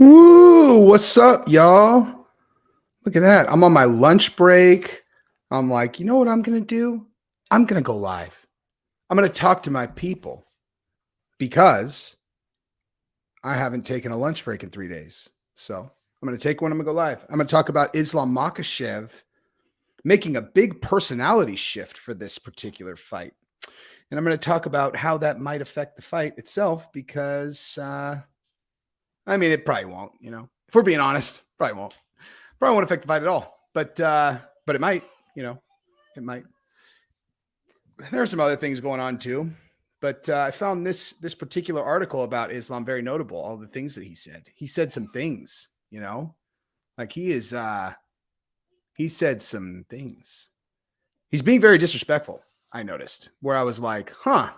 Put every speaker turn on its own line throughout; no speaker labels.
Woo, what's up, y'all? Look at that. I'm on my lunch break. I'm like, you know what I'm going to do? I'm going to go live. I'm going to talk to my people because I haven't taken a lunch break in 3 days. So I'm going to take one. I'm going to go live. I'm going to talk about Islam Makhachev making a big personality shift for this particular fight. And I'm going to talk about how that might affect the fight itself because, it probably won't, if we're being honest, probably won't. Probably won't affect the fight at all, but it might, it might. There are some other things going on too, but I found this particular article about Islam very notable. All the things that he said. He said some things, like he said some things. He's being very disrespectful. I noticed where I was like, huh,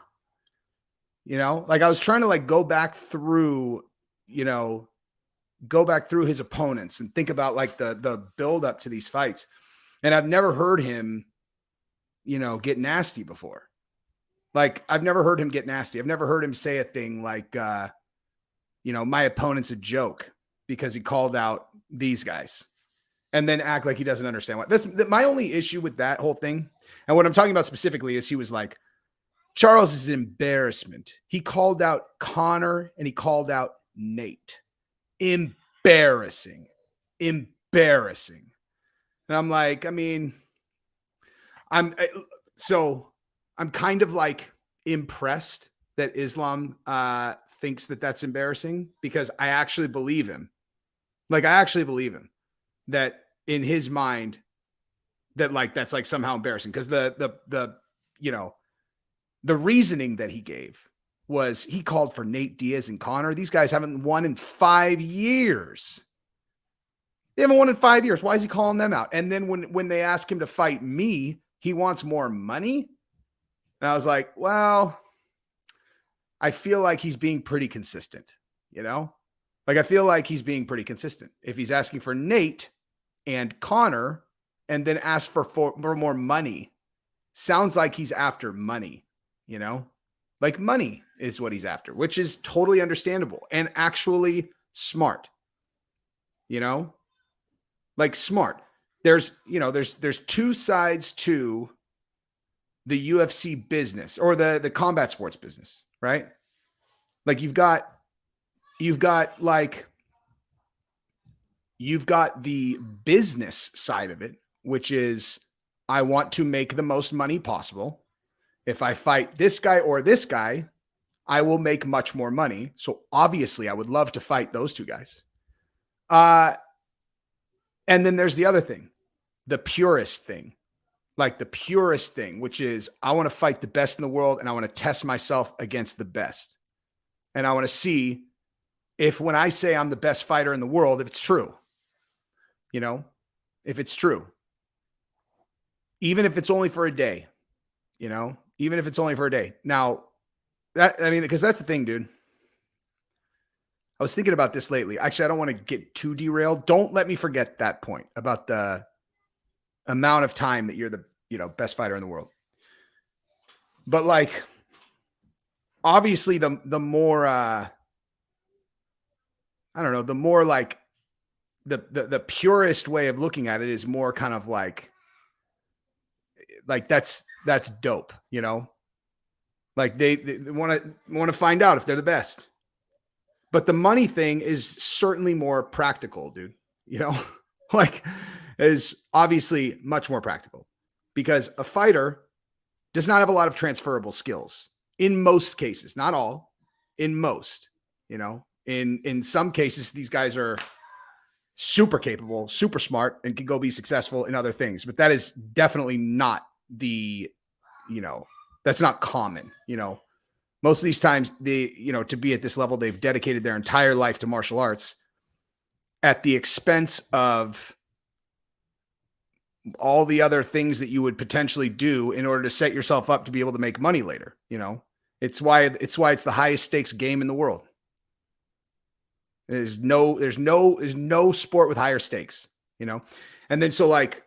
like I was trying to like go back through his opponents and think about like the build up to these fights. And I've never heard him, get nasty before. Like I've never heard him get nasty. I've never heard him say a thing like, my opponent's a joke because he called out these guys and then act like he doesn't understand what that's my only issue with that whole thing. And what I'm talking about specifically is he was like, Charles is an embarrassment. He called out Connor and he called out Nate. Embarrassing. And I'm like, I'm kind of like impressed that Islam thinks that that's embarrassing because I actually believe him. Like, I actually believe him that in his mind that like, that's like somehow embarrassing. Cause the reasoning that he gave was he called for Nate Diaz and Connor. These guys haven't won in 5 years. They haven't won in 5 years. Why is he calling them out? And then when they ask him to fight me, he wants more money. And I was like, well, I feel like he's being pretty consistent, Like I feel like he's being pretty consistent. If he's asking for Nate and Connor and then ask for more money, sounds like he's after money, Like money is what he's after, which is totally understandable and actually smart, like smart. There's two sides to the UFC business or the combat sports business, right? Like you've got the business side of it, which is I want to make the most money possible. If I fight this guy or this guy, I will make much more money. So obviously I would love to fight those two guys. And then there's the other thing, the purist thing, which is I want to fight the best in the world and I want to test myself against the best. And I want to see if when I say I'm the best fighter in the world, if it's true, if it's true, even if it's only for a day, even if it's only for a day. Now, because that's the thing, dude. I was thinking about this lately. Actually, I don't want to get too derailed. Don't let me forget that point about the amount of time that you're the, best fighter in the world. But like, obviously the more, I don't know, the more like the purest way of looking at it is more kind of like that's dope, like they want to find out if they're the best. But the money thing is certainly more practical, dude, like is obviously much more practical because a fighter does not have a lot of transferable skills in most cases, not all, in most, in some cases, these guys are super capable, super smart, and can go be successful in other things. But that is definitely not that's not common, Most of these times to be at this level, they've dedicated their entire life to martial arts at the expense of all the other things that you would potentially do in order to set yourself up to be able to make money later. It's why it's the highest stakes game in the world. There's no sport with higher stakes, And then so like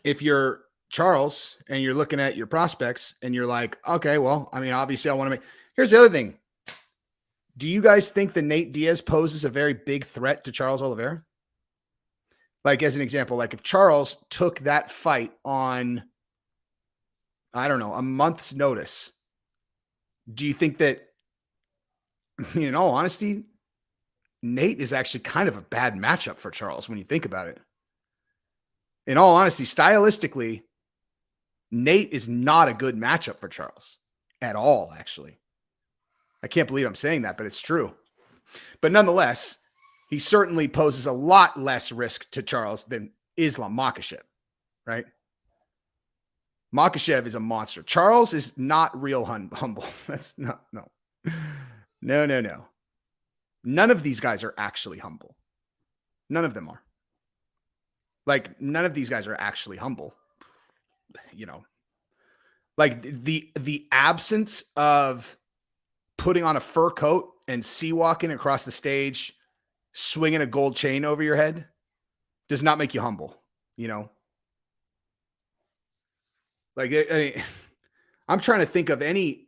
if you're Charles and you're looking at your prospects and you're like, okay, well, obviously I want to make, here's the other thing. Do you guys think that Nate Diaz poses a very big threat to Charles Oliveira? Like, as an example, like if Charles took that fight on, I don't know, a month's notice, do you think that, in all honesty, Nate is actually kind of a bad matchup for Charles when you think about it? In all honesty, stylistically, Nate is not a good matchup for Charles at all, actually. I can't believe I'm saying that, but it's true. But nonetheless, he certainly poses a lot less risk to Charles than Islam Makhachev, right? Makhachev is a monster. Charles is not real humble. That's not, no. No. None of these guys are actually humble. None of them are. Like, none of these guys are actually humble. Like the absence of putting on a fur coat and sea walking across the stage, swinging a gold chain over your head does not make you humble, Like, I'm trying to think of any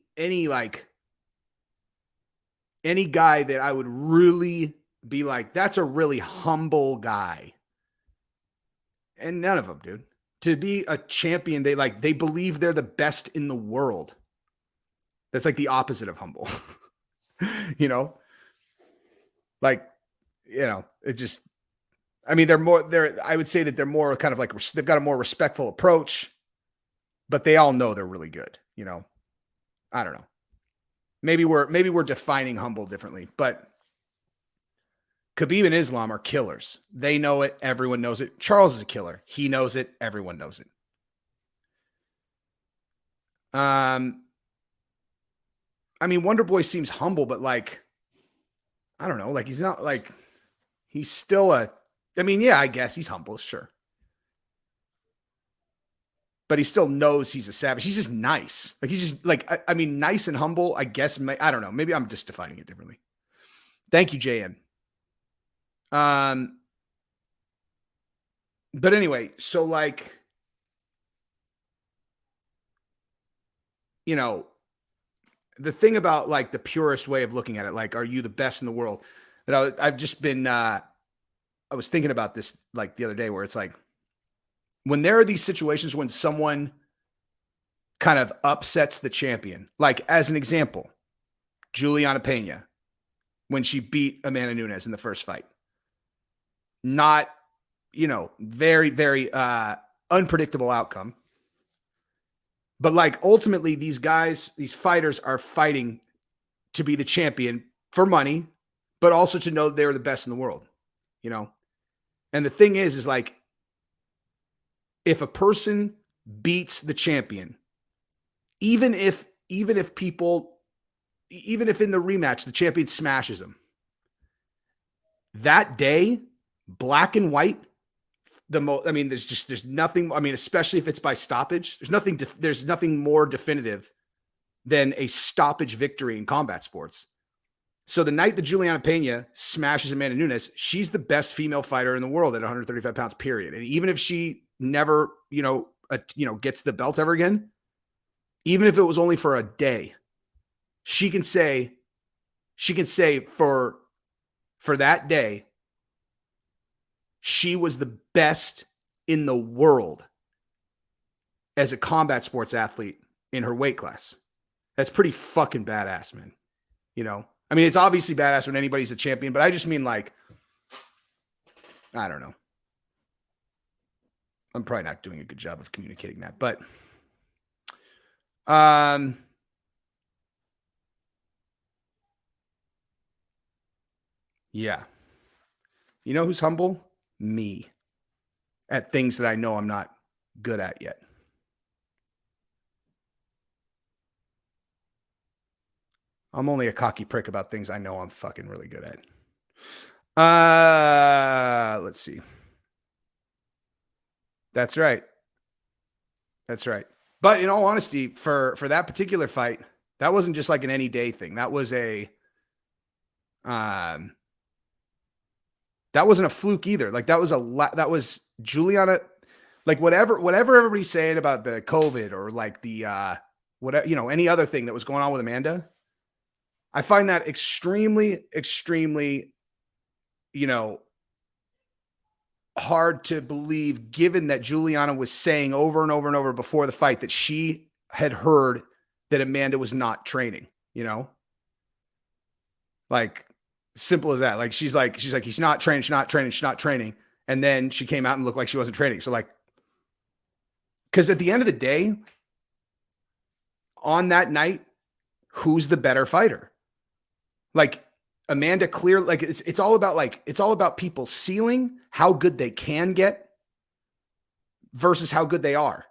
guy that I would really be like, that's a really humble guy. And none of them, dude. To be a champion, they believe they're the best in the world. That's like the opposite of humble. It just, I mean, I would say that they're more kind of like, they've got a more respectful approach, but they all know they're really good. I don't know. Maybe we're defining humble differently, but Khabib and Islam are killers. They know it. Everyone knows it. Charles is a killer. He knows it. Everyone knows it. I mean, Wonder Boy seems humble, but like, I don't know. Like, he's not like, he's still I guess he's humble, sure. But he still knows he's a savage. He's just nice. Like, he's just like, I mean, nice and humble, I guess. I don't know. Maybe I'm just defining it differently. Thank you, JN. But anyway, so like, the thing about like the purest way of looking at it, like, are you the best in the world? That I've just been, I was thinking about this like the other day where it's like, when there are these situations when someone kind of upsets the champion, like as an example, Juliana Pena, when she beat Amanda Nunes in the first fight, not, very, very unpredictable outcome. But like ultimately these fighters are fighting to be the champion for money, but also to know they're the best in the world, And the thing is like, if a person beats the champion, even if in the rematch, the champion smashes him, that day, black and white, there's nothing, especially if it's by stoppage, there's nothing more definitive than a stoppage victory in combat sports. So the night that Juliana Pena smashes Amanda Nunes, she's the best female fighter in the world at 135 pounds, period. And even if she never, gets the belt ever again, even if it was only for a day, she can say for that day, she was the best in the world as a combat sports athlete in her weight class. That's pretty fucking badass, man. It's obviously badass when anybody's a champion, but I just mean like, I don't know. I'm probably not doing a good job of communicating that, but yeah. You know who's humble? Me. At things that I know I'm not good at yet. I'm only a cocky prick about things I know I'm fucking really good at. Let's see. That's right. But in all honesty, for that particular fight, that wasn't just like an any day thing. That was that wasn't a fluke either. Like that was Juliana, like whatever everybody's saying about the COVID or like the whatever, any other thing that was going on with Amanda. I find that extremely, extremely, hard to believe, given that Juliana was saying over and over and over before the fight that she had heard that Amanda was not training, like simple as that. Like, she's like, he's not training, she's not training, she's not training. And then she came out and looked like she wasn't training. So, like, because at the end of the day, on that night, who's the better fighter? Like, Amanda clear, like it's all about people's ceiling, how good they can get versus how good they are,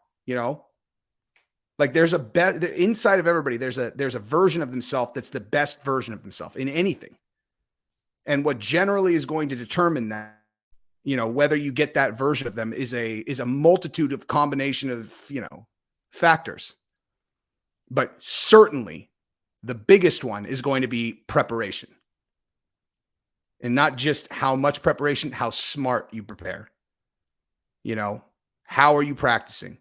Like, there's inside of everybody, there's a version of themselves that's the best version of themselves in anything. And what generally is going to determine that, whether you get that version of them is a multitude of combination of, factors. But certainly the biggest one is going to be preparation. And not just how much preparation, how smart you prepare. How are you practicing?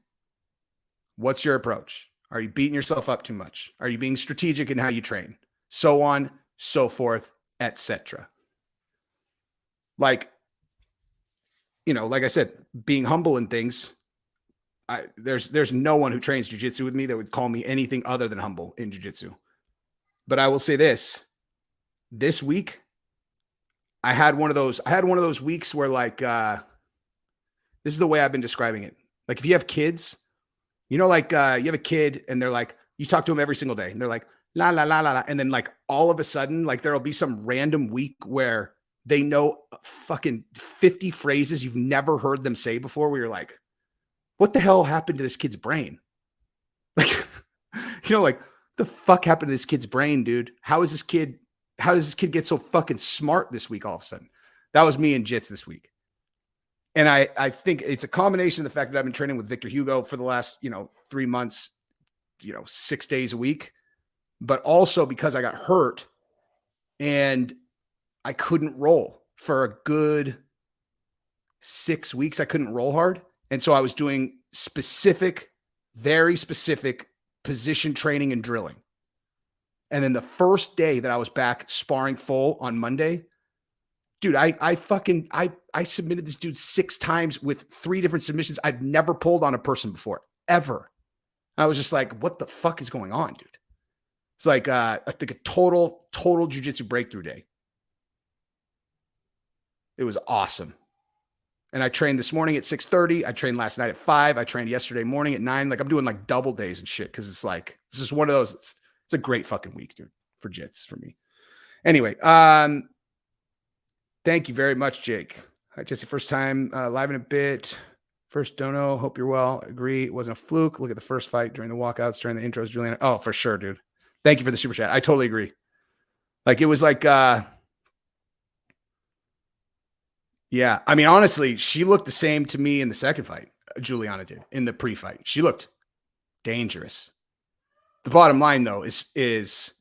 What's your approach? Are you beating yourself up too much? Are you being strategic in how you train? So on, so forth, etc. Like, like I said, being humble in things. There's no one who trains jiu-jitsu with me that would call me anything other than humble in jiu-jitsu. But I will say this week, I had one of those weeks where, like, this is the way I've been describing it. Like, if you have kids, like, you have a kid and they're like, you talk to them every single day and they're like, la, la, la, la, la. And then, like, all of a sudden, like, there'll be some random week where they know fucking 50 phrases you've never heard them say before, where you're like, what the hell happened to this kid's brain? Like, like, the fuck happened to this kid's brain, dude? How does this kid get so fucking smart this week all of a sudden? That was me in jits this week. And I think it's a combination of the fact that I've been training with Victor Hugo for the last, 3 months, 6 days a week, but also because I got hurt and I couldn't roll for a good 6 weeks. I couldn't roll hard. And so I was doing very specific position training and drilling. And then the first day that I was back sparring full on Monday, dude, I submitted this dude 6 times with 3 different submissions. I've never pulled on a person before, ever. I was just like, what the fuck is going on, dude? It's like, I think a total jiu-jitsu breakthrough day. It was awesome. And I trained this morning at 6:30. I trained last night at 5. I trained yesterday morning at 9. Like, I'm doing like double days and shit. Cause it's like, this is one of those, it's a great fucking week, dude, for jits for me. Anyway, thank you very much, Jake. Hi, Jesse. First time live in a bit. First dono. Hope you're well. Agree. It wasn't a fluke. Look at the first fight during the walkouts, during the intros, Juliana. Oh, for sure, dude. Thank you for the super chat. I totally agree. Like, it was like, yeah. I mean, honestly, she looked the same to me in the second fight. Juliana did in the pre-fight. She looked dangerous. The bottom line, though, is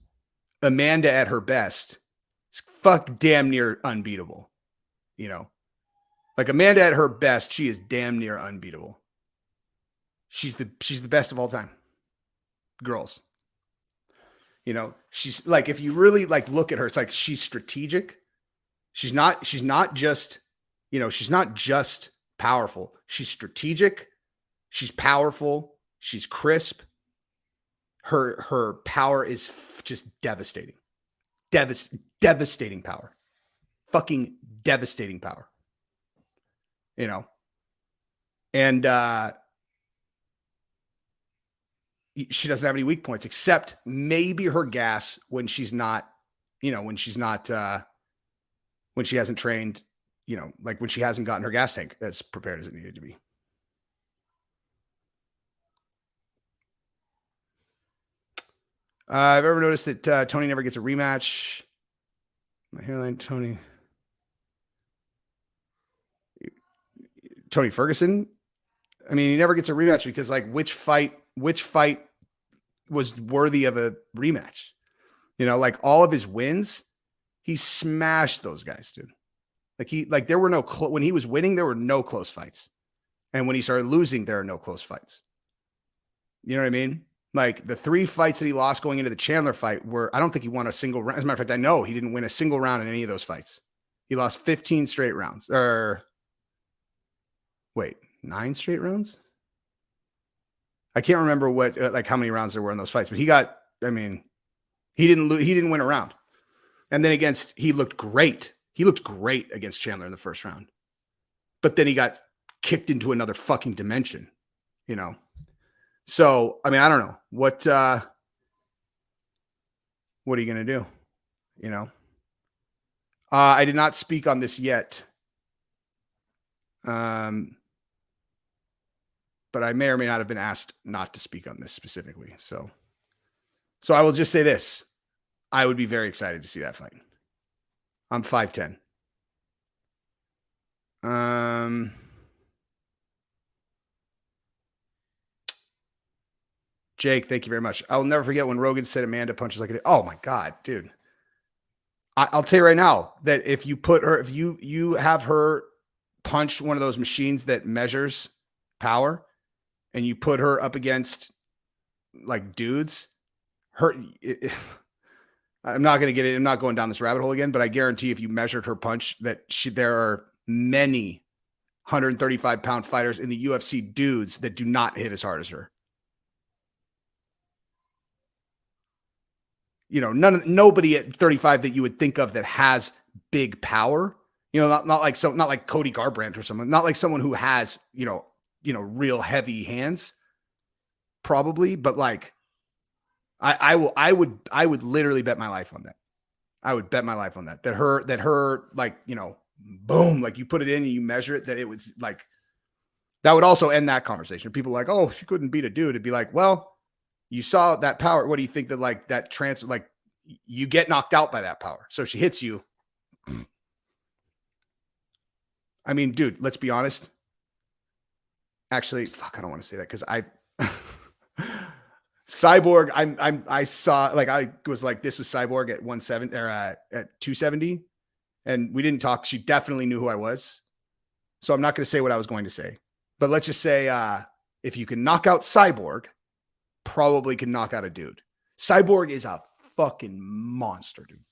Amanda at her best is damn near unbeatable. Like, Amanda at her best, she is damn near unbeatable. She's the best of all time. Girls. She's like, if you really like look at her, it's like she's strategic. She's not just, she's not just powerful. She's strategic. She's powerful. She's crisp. Her power is just devastating. Devastating power. Fucking devastating power. And she doesn't have any weak points except maybe her gas when she's not, when she hasn't trained, like when she hasn't gotten her gas tank as prepared as it needed to be. I've ever noticed that Tony never gets a rematch. My hairline, Tony Ferguson. I mean, he never gets a rematch because, like, which fight was worthy of a rematch? Like, all of his wins, he smashed those guys, dude. Like there were no when he was winning, there were no close fights, and when he started losing, there are no close fights. You know what I mean? Like the 3 fights that he lost going into the Chandler fight were, I don't think he won a single round. As a matter of fact, I know he didn't win a single round in any of those fights. He lost 15 straight rounds. Or wait, 9 straight rounds? I can't remember what like how many rounds there were in those fights, but he got, I mean, he didn't win a round. And then he looked great. He looked great against Chandler in the first round. But then he got kicked into another fucking dimension, you know. So, I mean, I don't know. What are you going to do? You know? I did not speak on this yet. But I may or may not have been asked not to speak on this specifically. So I will just say this. I would be very excited to see that fight. I'm 5'10". Jake, thank you very much. I'll never forget when Rogan said Amanda punches like a, oh my God, dude. I'll tell you right now that if you put her, if you have her punch one of those machines that measures power and you put her up against like dudes, I'm not going to get it. I'm not going down this rabbit hole again, but I guarantee if you measured her punch that there are many 135-pound fighters in the UFC dudes that do not hit as hard as her. You know, nobody at 35 that you would think of that has big power. You know, not like Cody Garbrandt or someone, not like someone who has, you know, real heavy hands, probably, but like I would literally bet my life on that. I would bet my life on that. That her like, you know, boom, like you put it in and you measure it, that it was like, that would also end that conversation. People are like, oh, she couldn't beat a dude. It'd be like, well, you saw that power. What do you think that like that transfer, like you get knocked out by that power. So she hits you. I mean, dude, let's be honest. Actually, fuck, I don't want to say that because Cyborg, I saw, like, I was like, this was Cyborg at 170 or at 270, and we didn't talk. She definitely knew who I was. So I'm not going to say what I was going to say, but let's just say, if you can knock out Cyborg, probably can knock out a dude. Cyborg is a fucking monster, dude.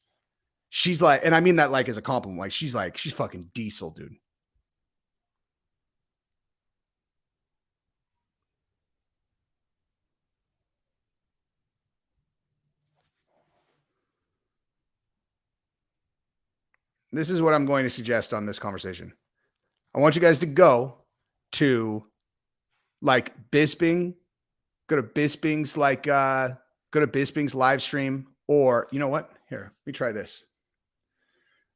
She's like, and I mean that like as a compliment, like she's fucking diesel, dude. This is what I'm going to suggest on this conversation. I want you guys to go to like Bisping, go to Bisping's live stream, or you know what? Here, let me try this.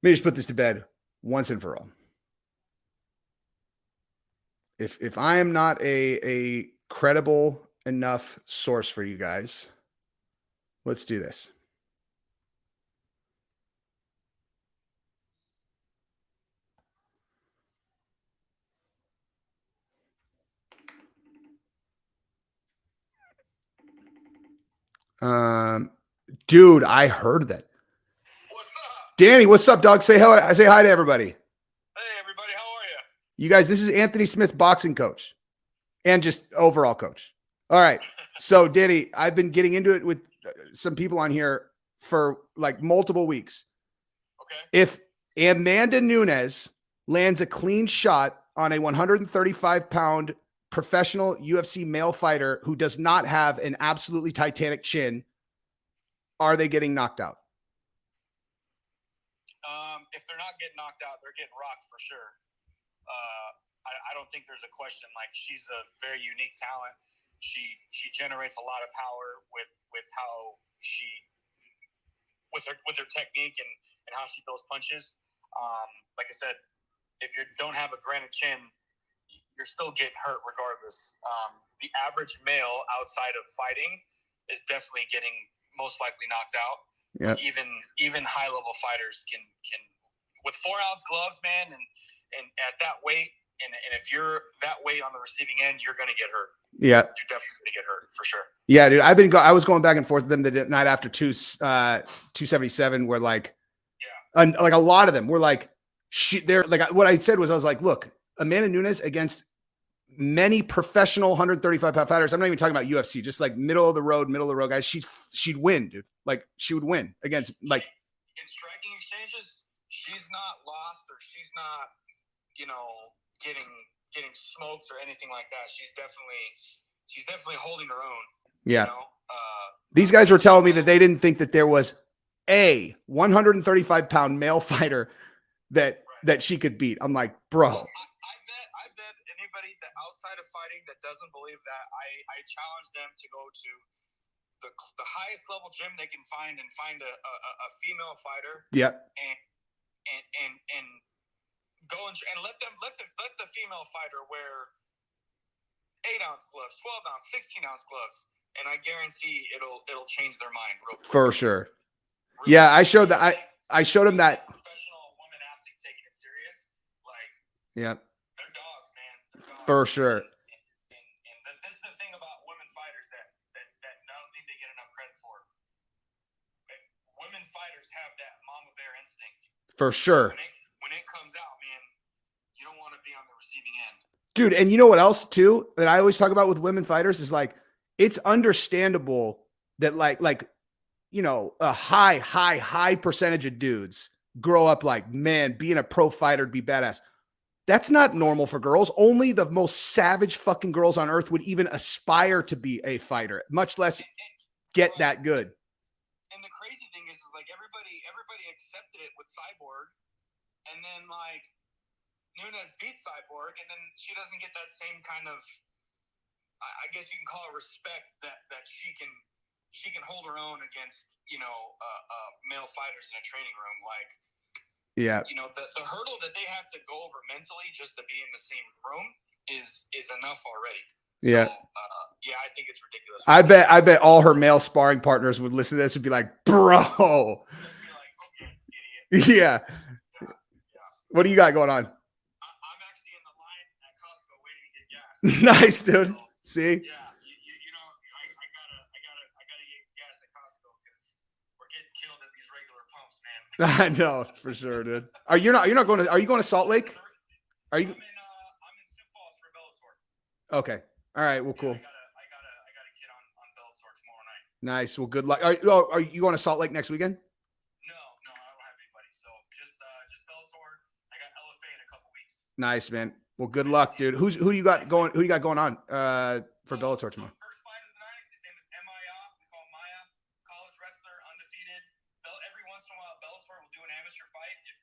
Let me just put this to bed once and for all. If I am not a credible enough source for you guys, let's do this. Dude, I heard that.
What's up?
Danny, what's up, dog? Say hi. Say hi to everybody.
Hey, everybody. How are you?
You guys, this is Anthony Smith, boxing coach and just overall coach. All right. So, Danny, I've been getting into it with some people on here for like multiple weeks.
Okay.
If Amanda Nunes lands a clean shot on a 135-pound professional UFC male fighter who does not have an absolutely titanic chin, are they getting knocked out?
If they're not getting knocked out, they're getting rocked for sure. I don't think there's a question. Like, she's a very unique talent. She generates a lot of power with how she with her technique and how she throws punches. Like I said, if you don't have a granite chin, you're still getting hurt regardless. The average male outside of fighting is definitely getting most likely knocked out.
Yeah.
Even high level fighters can with 4-ounce gloves, man, and at that weight, and if you're that weight on the receiving end, you're gonna get hurt.
Yeah,
you're definitely gonna get hurt for sure.
Yeah, dude, I was going back and forth with them the night after 277, where like, and like a lot of them were like, they're like, what I said was, I was like, look, Amanda Nunes against many professional 135-pound fighters. I'm not even talking about UFC, just like middle of the road guys. She'd win, dude. Like she would win against like
in striking exchanges. She's not lost, or she's not, getting smoked or anything like that. She's definitely holding her own.
Yeah. These guys were telling me that they didn't think that there was a 135-pound male fighter that she could beat. I'm like, bro.
Well, I bet anybody that outside of fighting that doesn't believe that, I challenge them to go to the highest level gym they can find and find a female fighter.
Yeah.
And go and let the female fighter wear 8-ounce gloves, 12-ounce, 16-ounce gloves, and I guarantee it'll change their mind real quick.
For sure. Really, yeah, I showed that. I showed him that.
Professional women athlete taking it serious, like
yeah,
they're dogs, man. They're dogs.
For sure.
And this is the thing about women fighters that I don't think they get enough credit for. Women fighters have that mama bear instinct.
For sure.
When it comes out, man, you don't want to be on the receiving end.
Dude, and you know what else too that I always talk about with women fighters is like, it's understandable that like a high percentage of dudes grow up like, man, being a pro fighter to be badass. That's not normal for girls. Only the most savage fucking girls on earth would even aspire to be a fighter, much less get that good.
And the crazy thing is like everybody accepted it with Cyborg, and then like Nunes beat Cyborg, and then she doesn't get that same kind of, I guess you can call it respect that she can hold her own against male fighters in a training room. Like,
yeah,
the hurdle that they have to go over mentally just to be in the same room is enough already.
Yeah.
So, yeah, I think it's ridiculous.
I bet all her male sparring partners would listen to this and be like, bro.
Be like, okay, idiot.
Yeah. What do you got going on?
I'm actually in the line at Costco waiting to get gas.
Nice, dude. See?
Yeah, I gotta get gas at Costco because we're getting killed at these regular pumps, man.
I know for sure, dude. Are you going to Salt Lake? Are you?
I'm in Sioux Falls for Bellator.
Okay. All right. Well, cool.
I got a kid on Bellator tomorrow night.
Nice. Well, good luck. Are you going to Salt Lake next weekend?
No, I don't have anybody. So just Bellator. I got LFA in a couple weeks.
Nice, man. Well, good luck, dude. Who you got going? Who you got going on for Bellator tomorrow?
First fight of the night. His name is Maya. We call him Maya. College wrestler, undefeated. Every once in a while, Bellator will do an amateur fight if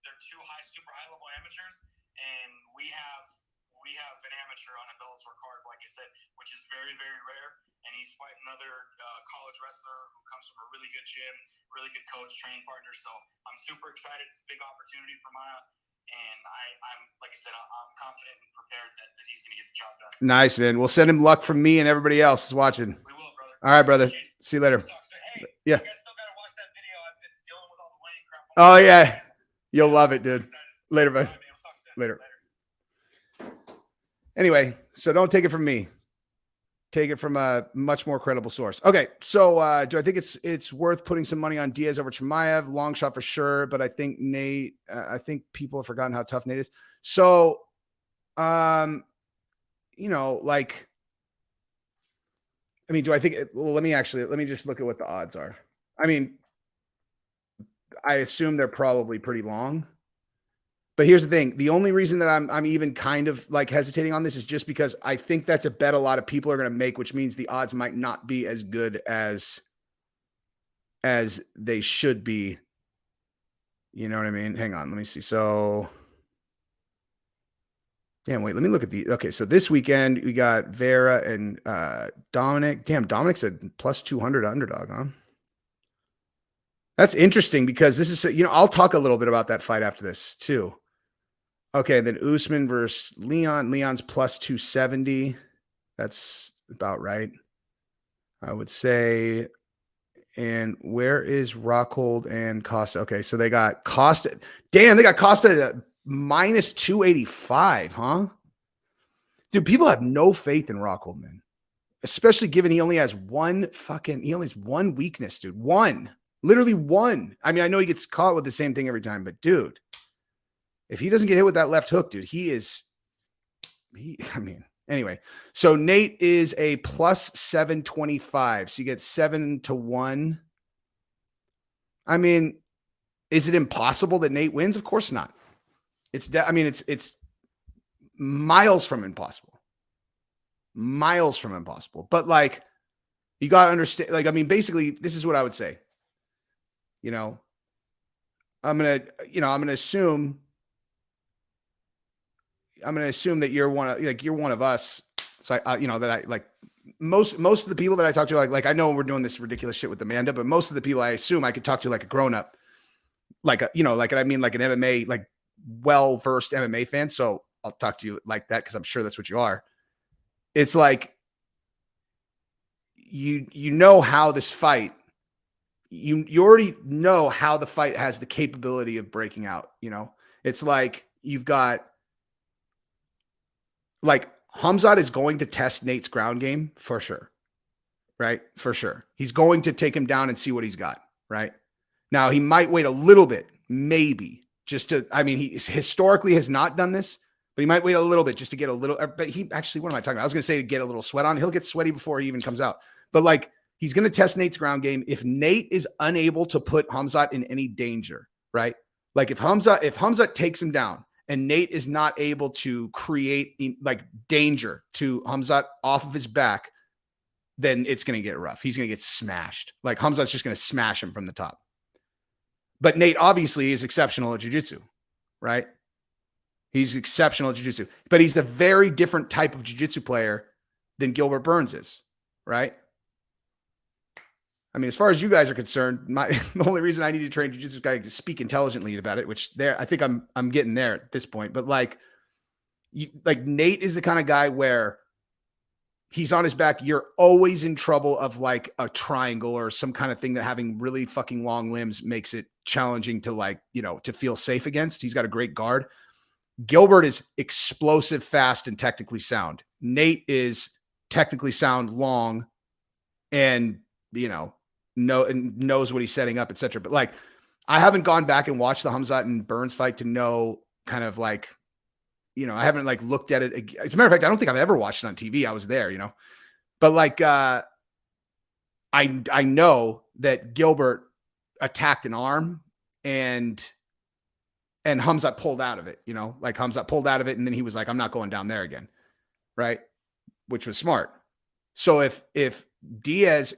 they're two super high level amateurs, and we have an amateur on a Bellator card, like I said, which is very, very rare. And he's fighting another college wrestler who comes from a really good gym, really good coach, training partner. So I'm super excited. It's a big opportunity for Maya. And I'm like I said, I'm confident and prepared that he's going to get the job done. Nice,
man. We'll send him luck from me and everybody else is watching.
We will, brother.
All right, brother. See you later.
Hey,
yeah.
You guys still got to watch that video. I've been dealing with all the weighing crap.
Oh, yeah. You'll love it, dude. Later, bud. Later. Anyway, so don't take it from me. Take it from a much more credible source. Okay, so do I think it's worth putting some money on Diaz over Chimaev? Long shot for sure, but I think Nate. I think people have forgotten how tough Nate is. So, like, I mean, do I think? Well, let me just look at what the odds are. I mean, I assume they're probably pretty long. But here's the thing. The only reason that I'm even kind of like hesitating on this is just because I think that's a bet a lot of people are going to make, which means the odds might not be as good as they should be. You know what I mean? Hang on. Let me see. So, damn, wait, let me look at the, okay. So this weekend we got Vera and Dominic. Damn, Dominic's a plus 200 underdog, huh? That's interesting because this is, I'll talk a little bit about that fight after this too. Okay, then Usman versus Leon. Leon's plus 270. That's about right, I would say. And where is Rockhold and Costa? Okay, so they got Costa. Damn, they got Costa at minus 285, huh? Dude, people have no faith in Rockhold, man. Especially given he only has one weakness, dude. One. Literally one. I mean, I know he gets caught with the same thing every time, but dude, if he doesn't get hit with that left hook, dude, he is anyway. So Nate is a plus 725. So you get 7-1. I mean, is it impossible that Nate wins? Of course not. It's miles from impossible. Miles from impossible. But like, you got to understand, like, I mean, basically, this is what I would say. You know, I'm going to assume that you're one of us. So that I like most of the people that I talk to, like I know we're doing this ridiculous shit with Amanda, but most of the people I assume I could talk to like a grown up, like an MMA, like well-versed MMA fan. So I'll talk to you like that, 'cause I'm sure that's what you are. It's like, you know how this fight, you already know how the fight has the capability of breaking out. It's like, you've got, like, Khamzat is going to test Nate's ground game for sure. Right? For sure. He's going to take him down and see what he's got. Right? Now, he might wait a little bit, maybe, he historically has not done this, but he might wait a little bit just to get a little, but he actually, what am I talking about? I was going to say to get a little sweat on. He'll get sweaty before he even comes out. But like, he's going to test Nate's ground game. If Nate is unable to put Khamzat in any danger, right? Like if Khamzat takes him down and Nate is not able to create like danger to Khamzat off of his back, then it's going to get rough. He's going to get smashed. Like Khamzat's just going to smash him from the top. But Nate obviously is exceptional at jiu-jitsu, right? He's exceptional at jiu-jitsu, but he's a very different type of jiu-jitsu player than Gilbert Burns is, right? I mean, as far as you guys are concerned, the only reason I need to train jiu-jitsu guy to speak intelligently about it, which I think I'm getting there at this point. But like Nate is the kind of guy where he's on his back, you're always in trouble of like a triangle or some kind of thing that having really fucking long limbs makes it challenging to like, to feel safe against. He's got a great guard. Gilbert is explosive, fast, and technically sound. Nate is technically sound, long, and knows what he's setting up, etc. But like, I haven't gone back and watched the Khamzat and Burns fight to know kind of like, I haven't like looked at it. As a matter of fact, I don't think I've ever watched it on TV. I was there, but like, I know that Gilbert attacked an arm and Khamzat pulled out of it, like Khamzat pulled out of it. And then he was like, I'm not going down there again. Right. Which was smart. So if Diaz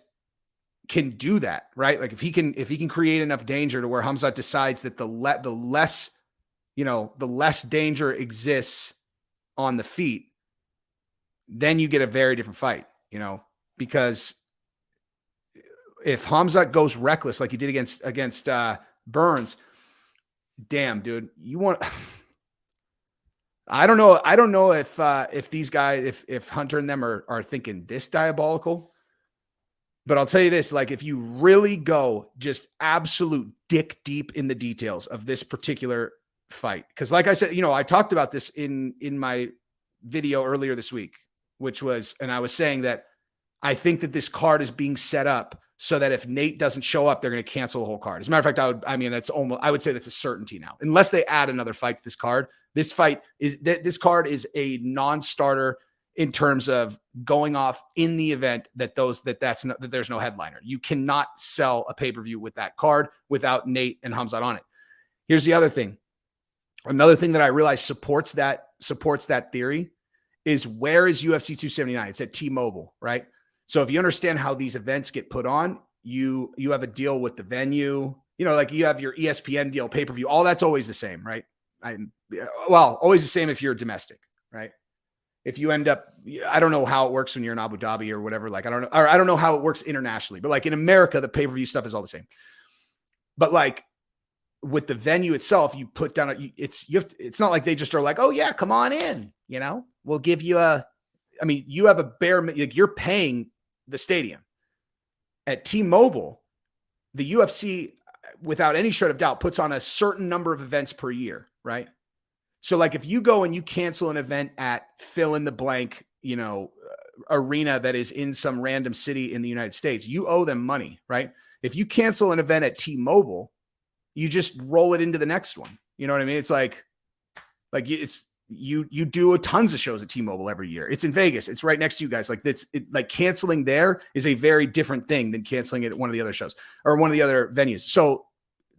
can do that, right? Like if he can create enough danger to where Khamzat decides that the less danger exists on the feet, then you get a very different fight, because if Khamzat goes reckless like he did against Burns, damn, dude, I don't know if these guys, if Hunter and them are thinking this diabolical, but I'll tell you this, like if you really go just absolute dick deep in the details of this particular fight, because like I said, I talked about this in my video earlier this week, and I was saying that I think that this card is being set up so that if Nate doesn't show up, they're going to cancel the whole card. As a matter of fact, I would say that's a certainty now, unless they add another fight to this card. This card is a non-starter in terms of going off in the event that there's no headliner. You cannot sell a pay-per-view with that card without Nate and Khamzat on it. Here's the other thing. Another thing that I realize supports that theory is, where is UFC 279? It's at T-Mobile, right? So if you understand how these events get put on, you have a deal with the venue, like you have your ESPN deal, pay-per-view, all that's always the same, right? Always the same if you're domestic, right? If you end up, I don't know how it works when you're in Abu Dhabi or whatever. Like, I don't know how it works internationally, but like in America, the pay-per-view stuff is all the same. But like with the venue itself, you put down, it's not like they just are like, oh yeah, come on in, we'll give you you have a bare, like you're paying the stadium. At T-Mobile, the UFC, without any shred of doubt, puts on a certain number of events per year, right? So like if you go and you cancel an event at fill in the blank, arena that is in some random city in the United States, you owe them money, right? If you cancel an event at T-Mobile, you just roll it into the next one. You know what I mean? It's like you do tons of shows at T-Mobile every year. It's in Vegas. It's right next to you guys. Like like canceling there is a very different thing than canceling it at one of the other shows or one of the other venues. So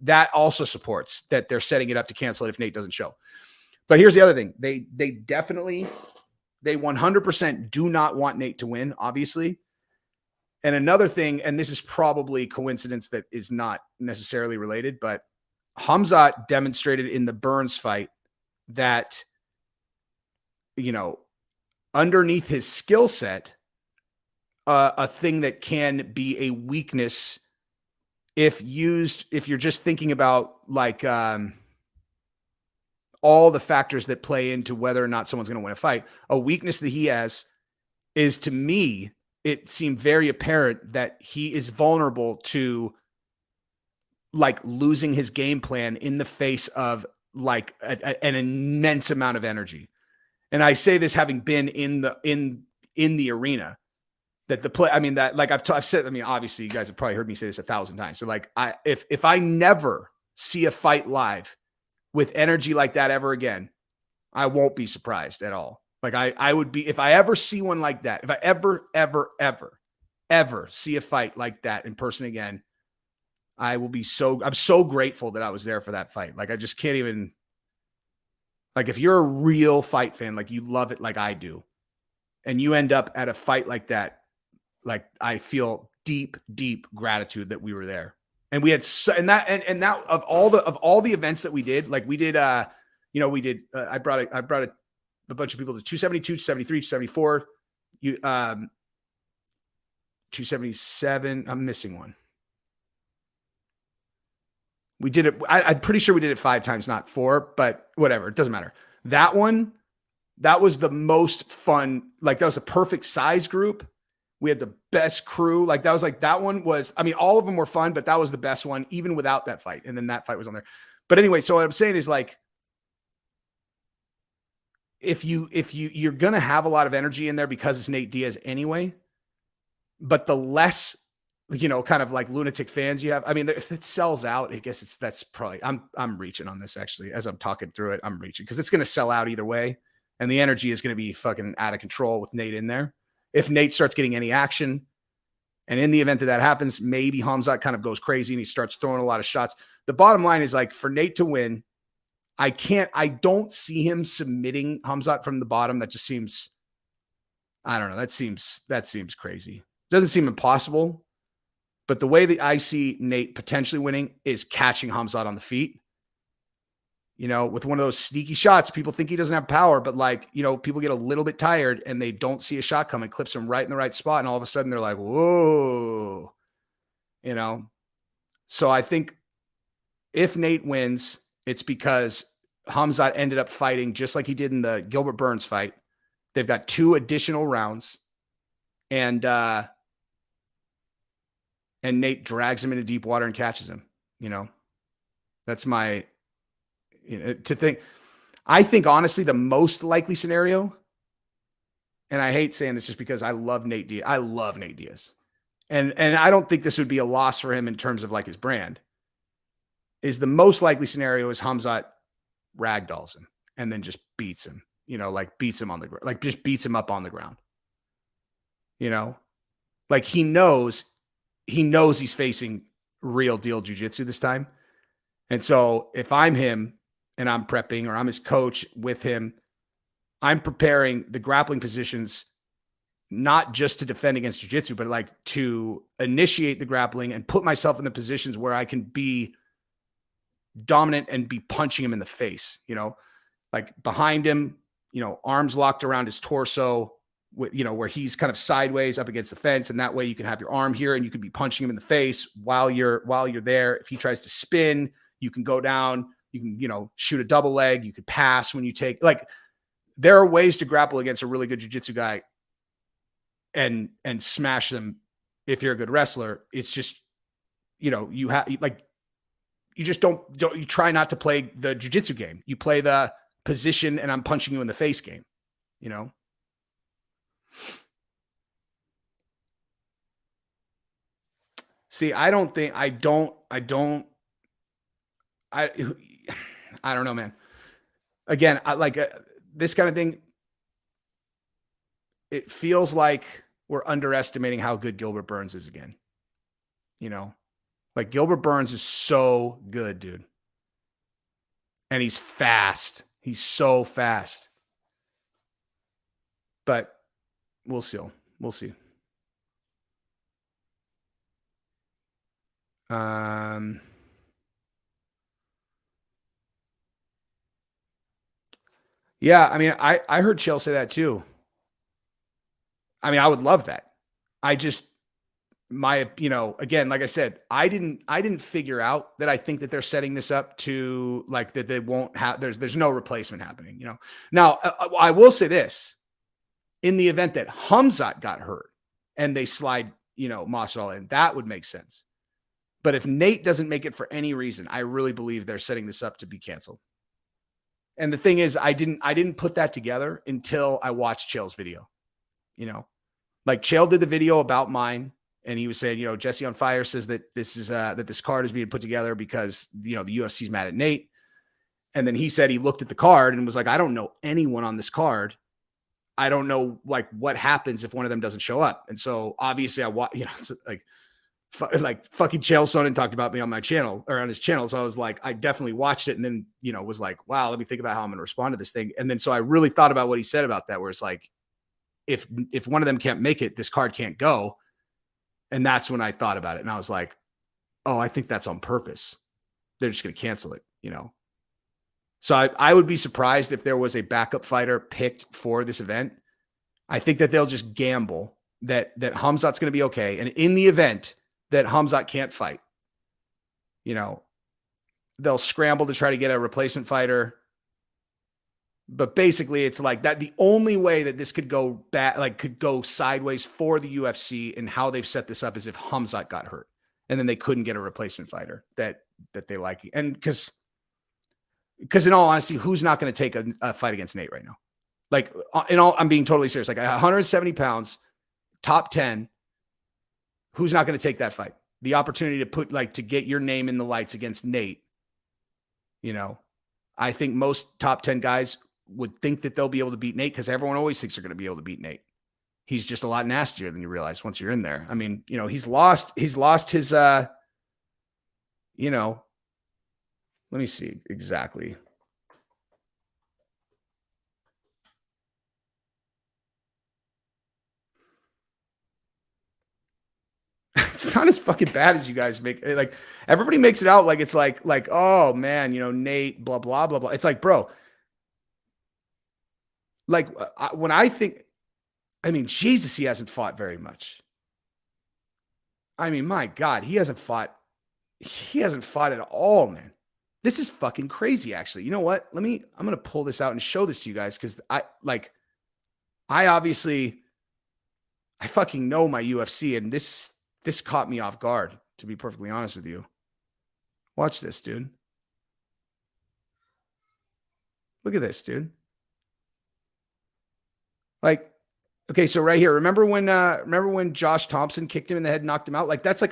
that also supports that they're setting it up to cancel it if Nate doesn't show. But here's the other thing. They 100% do not want Nate to win, obviously. And another thing, and this is probably coincidence that is not necessarily related, but Khamzat demonstrated in the Burns fight that, underneath his skill set, a thing that can be a weakness if you're just thinking about like all the factors that play into whether or not someone's going to win a fight. A weakness that he has is, to me, it seemed very apparent that he is vulnerable to like losing his game plan in the face of like an immense amount of energy. And I say this having been in the arena, that the play, I mean, that like I've said, I mean, obviously you guys have probably heard me say this 1,000 times. So like if I never see a fight live with energy like that ever again, I won't be surprised at all. Like I would be, if I ever see one like that, if I ever see a fight like that in person again, I'm so grateful that I was there for that fight. Like I just can't even, like if you're a real fight fan, like you love it like I do, and you end up at a fight like that, like I feel deep, deep gratitude that we were there. And we had that of all the events that we did, like we did, I brought a bunch of people to 272, 273, 274, 277. I'm missing one. We did it. I'm pretty sure we did it 5 times, not 4, but whatever. It doesn't matter. That one, that was the most fun. Like that was a perfect size group. We had the best crew. Like that one was, I mean, all of them were fun, but that was the best one, even without that fight. And then that fight was on there. But anyway, so what I'm saying is like, if you're going to have a lot of energy in there because it's Nate Diaz anyway, but the less, kind of like lunatic fans you have, I mean, if it sells out, I guess that's probably, I'm reaching on this actually, as I'm talking through it, I'm reaching because it's going to sell out either way. And the energy is going to be fucking out of control with Nate in there. If Nate starts getting any action, and in the event that happens, maybe Khamzat kind of goes crazy and he starts throwing a lot of shots. The bottom line is like for Nate to win, I don't see him submitting Khamzat from the bottom. That just seems, I don't know. That seems crazy. Doesn't seem impossible, but the way that I see Nate potentially winning is catching Khamzat on the feet. With one of those sneaky shots, people think he doesn't have power, but like, people get a little bit tired and they don't see a shot coming, clips him right in the right spot. And all of a sudden they're like, whoa, So I think if Nate wins, it's because Khamzat ended up fighting just like he did in the Gilbert Burns fight. They've got 2 additional rounds and Nate drags him into deep water and catches him. That's my, to think. I think honestly, the most likely scenario, and I hate saying this just because I love Nate Diaz. I love Nate Diaz. And I don't think this would be a loss for him in terms of like his brand. Is the most likely scenario is Khamzat ragdolls him and then just beats him, like beats him on the ground, like just beats him up on the ground. Like he knows he's facing real deal jiu-jitsu this time. And so if I'm him and I'm prepping or I'm his coach with him, I'm preparing the grappling positions, not just to defend against jiu-jitsu, but like to initiate the grappling and put myself in the positions where I can be dominant and be punching him in the face, like behind him, arms locked around his torso, where he's kind of sideways up against the fence. And that way you can have your arm here and you can be punching him in the face while you're there. If he tries to spin, you can go down, you can, shoot a double leg. You could pass when you take, like, there are ways to grapple against a really good jiu-jitsu guy and smash them. If you're a good wrestler, it's just, you have like, you just don't you try not to play the jiu-jitsu game. You play the position and I'm punching you in the face game, See, I don't know, man. Again, this kind of thing, it feels like we're underestimating how good Gilbert Burns is again. You know, like Gilbert Burns is so good, dude. And he's fast. He's so fast. But we'll see. We'll see. Yeah, I mean, I heard Chael say that too. I mean, I would love that. I just again, like I said, I didn't figure out that I think that they're setting this up to like that they won't have there's no replacement happening, you know. Now, I will say this. In the event that Khamzat got hurt and they slide, Masvidal in, that would make sense. But if Nate doesn't make it for any reason, I really believe they're setting this up to be canceled. And the thing is, I didn't put that together until I watched Chael's video. Like Chael did the video about mine, and he was saying, Jesse on Fire says that this is that this card is being put together because the UFC's mad at Nate. And then he said he looked at the card and was like, I don't know anyone on this card. I don't know like what happens if one of them doesn't show up. And so obviously I watch, like fucking Chael Sonnen talked about me on my channel or on his channel. So I was like, I definitely watched it and then, was like, wow, let me think about how I'm going to respond to this thing. And then, so I really thought about what he said about that, where it's like, if one of them can't make it, this card can't go. And that's when I thought about it. And I was like, oh, I think that's on purpose. They're just going to cancel it, So I would be surprised if there was a backup fighter picked for this event. I think that they'll just gamble that Khamzat's going to be okay. And in the event that Khamzat can't fight, they'll scramble to try to get a replacement fighter. But basically it's like that. The only way that this could go bad, like could go sideways for the UFC and how they've set this up is if Khamzat got hurt and then they couldn't get a replacement fighter that they like. And because in all honesty, who's not going to take a fight against Nate right now? Like I'm being totally serious. Like 170 pounds, top 10. Who's not going to take that fight? The opportunity to get your name in the lights against Nate. I think most top 10 guys would think that they'll be able to beat Nate because everyone always thinks they're going to be able to beat Nate. He's just a lot nastier than you realize once you're in there. I mean, he's lost his, let me see exactly. It's not as fucking bad as you guys make it. Like everybody makes it out like it's like, oh man, Nate, blah, blah, blah, blah. It's like, bro, like when I think, Jesus, he hasn't fought very much. My God, he hasn't fought at all, man. This is fucking crazy, actually. You know what? I'm going to pull this out and show this to you guys because I fucking know my UFC and this caught me off guard, to be perfectly honest with you. Watch this, dude. Look at this, dude. Like, okay, so right here, remember when Josh Thompson kicked him in the head and knocked him out? Like that's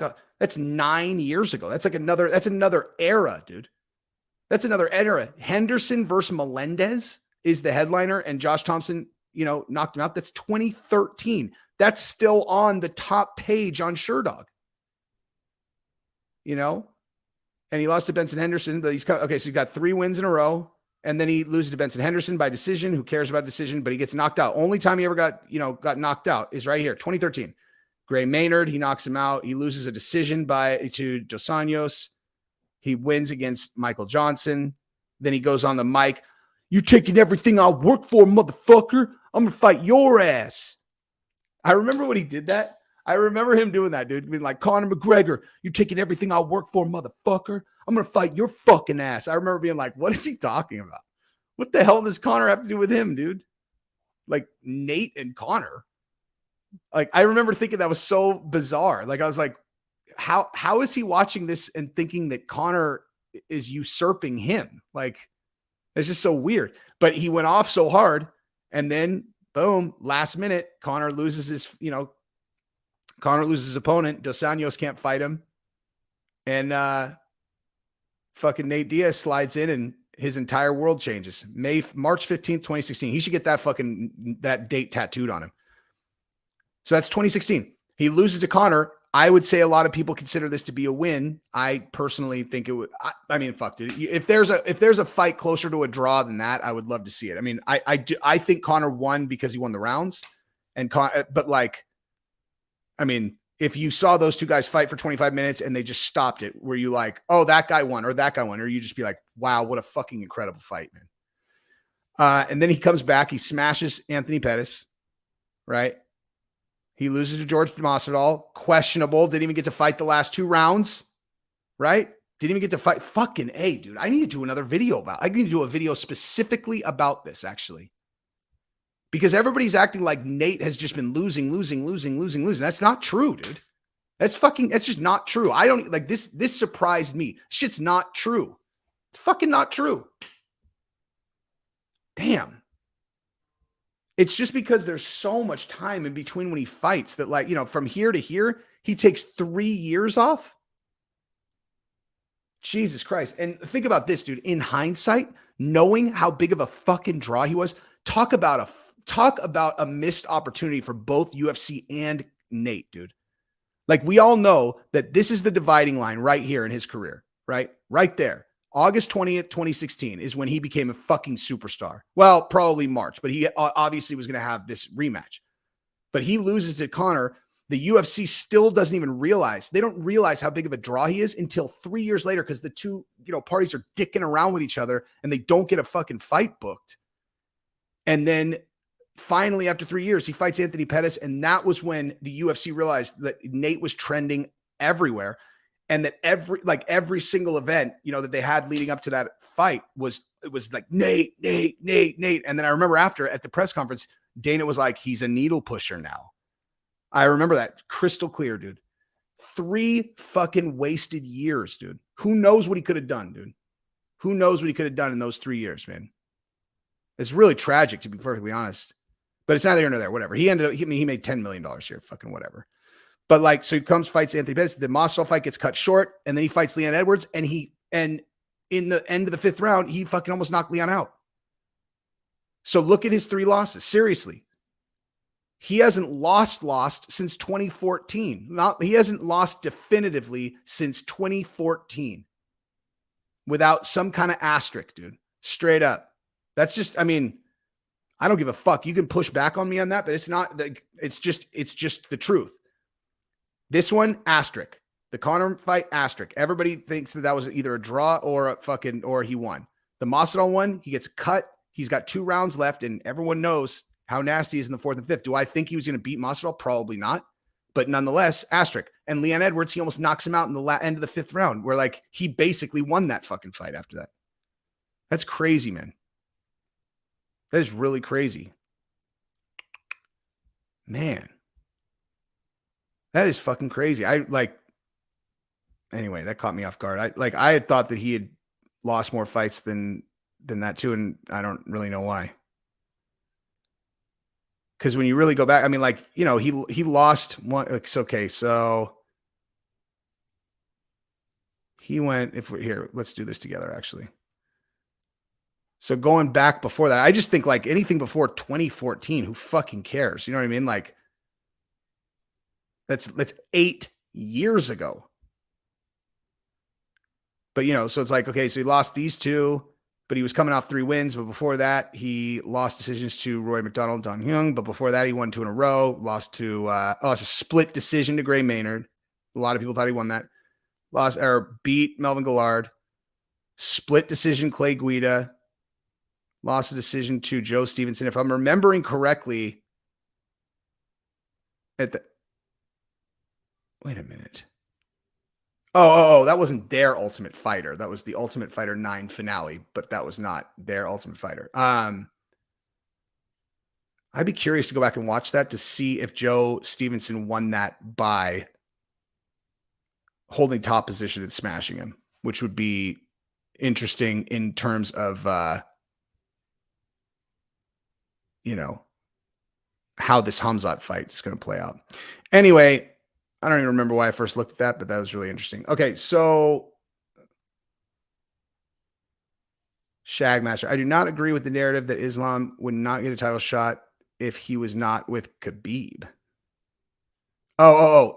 9 years ago. That's another era, dude. That's another era. Henderson versus Melendez is the headliner, and Josh Thompson, knocked him out. That's 2013. That's still on the top page on SureDog. And he lost to Benson Henderson, but okay, so he got 3 wins in a row, and then he loses to Benson Henderson by decision. Who cares about decision? But he gets knocked out. Only time he ever got knocked out is right here, 2013. Gray Maynard, he knocks him out. He loses a decision to Dos Anjos. He wins against Michael Johnson. Then he goes on the mic. You taking everything I work for, motherfucker. I'm going to fight your ass. I remember when he did that. I remember him doing that, dude. Being like, Conor McGregor, you taking everything I work for, motherfucker. I'm going to fight your fucking ass. I remember being like, what is he talking about? What the hell does Conor have to do with him, dude? Like Nate and Conor. Like, I remember thinking that was so bizarre. Like, I was like, how is he watching this and thinking that Conor is usurping him? Like, it's just so weird. But he went off so hard, and then boom, last minute, Conor loses his opponent. Dos Anjos can't fight him, and fucking Nate Diaz slides in his entire world changes. March 15th, 2016. He should get that date tattooed on him. So that's 2016. He loses to Conor. I would say a lot of people consider this to be a win. I personally think it would. I mean, fuck, dude. If there's a fight closer to a draw than that, I would love to see it. I mean, I think Conor won because he won the rounds, but like, I mean, if you saw those two guys fight for 25 minutes and they just stopped it, were you like, oh, that guy won or that guy won? Or you just be like, wow, what a fucking incredible fight, man. And then he comes back, he smashes Anthony Pettis, right? He loses to George Masvidal, questionable, didn't even get to fight the last 2 rounds, right? Didn't even get to fight. Fucking A, dude. I need to do another video I need to do a video specifically about this, actually. Because everybody's acting like Nate has just been losing. That's not true, dude. That's just not true. I don't like this. This surprised me. Shit's not true. It's fucking not true. Damn. It's just because there's so much time in between when he fights that, like, you know, from here to here, he takes 3 years off. Jesus Christ. And think about this, dude. In hindsight, knowing how big of a fucking draw he was, talk about a missed opportunity for both UFC and Nate, dude. Like, we all know that this is the dividing line right here in his career, right? Right there. August 20th, 2016 is when he became a fucking superstar. Well, probably March, but he obviously was going to have this rematch. But he loses to Conor. The UFC still doesn't even realize. They don't realize how big of a draw he is until 3 years later, because the two, parties are dicking around with each other and they don't get a fucking fight booked. And then finally, after 3 years, he fights Anthony Pettis. And that was when the UFC realized that Nate was trending everywhere. And that every single event, that they had leading up to that fight was like Nate. And then I remember after at the press conference, Dana was like, he's a needle pusher now. I remember that crystal clear, dude. 3 fucking wasted years, dude. Who knows what he could have done, dude? Who knows what he could have done in those 3 years, man? It's really tragic, to be perfectly honest. But it's neither here nor there, whatever. He made $10 million here, fucking whatever. But so he comes, fights Anthony Pettis. The Masvidal fight gets cut short, and then he fights Leon Edwards, and in the end of the 5th round, he fucking almost knocked Leon out. So look at his 3 losses. Seriously. He hasn't lost since 2014. He hasn't lost definitively since 2014 without some kind of asterisk, dude. Straight up. That's just, I don't give a fuck. You can push back on me on that, but it's not, it's just the truth. This one, asterisk. The Conor fight, asterisk. Everybody thinks that was either a draw or or he won. The Masvidal one, he gets cut. He's got 2 rounds left, and everyone knows how nasty he is in the 4th and 5th. Do I think he was going to beat Masvidal? Probably not. But nonetheless, asterisk. And Leon Edwards, he almost knocks him out in the end of the 5th round, where he basically won that fucking fight after that. That's crazy, man. That is really crazy. Man. That is fucking crazy. Anyway, that caught me off guard. I had thought that he had lost more fights than that too, and I don't really know why. Because when you really go back, he lost one. Okay, so he went. If we're here, let's do this together. Actually, so going back before that, I just think anything before 2014, who fucking cares? You know what I mean? That's 8 years ago. But so it's okay, so he lost these 2. But he was coming off 3 wins. But before that, he lost decisions to Roy McDonald, Don Hyung. But before that, he won 2 in a row. Lost a split decision to Gray Maynard. A lot of people thought he won that. Beat Melvin Gillard. Split decision, Clay Guida. Lost a decision to Joe Stevenson. If I'm remembering correctly, wait a minute. Oh, that wasn't their Ultimate Fighter. That was the Ultimate Fighter 9 finale, but that was not their Ultimate Fighter. I'd be curious to go back and watch that to see if Joe Stevenson won that by holding top position and smashing him, which would be interesting in terms of, how this Hamzat fight is going to play out. Anyway, I don't even remember why I first looked at that, but that was really interesting. Okay, so Shagmaster. I do not agree with the narrative that Islam would not get a title shot if he was not with Khabib.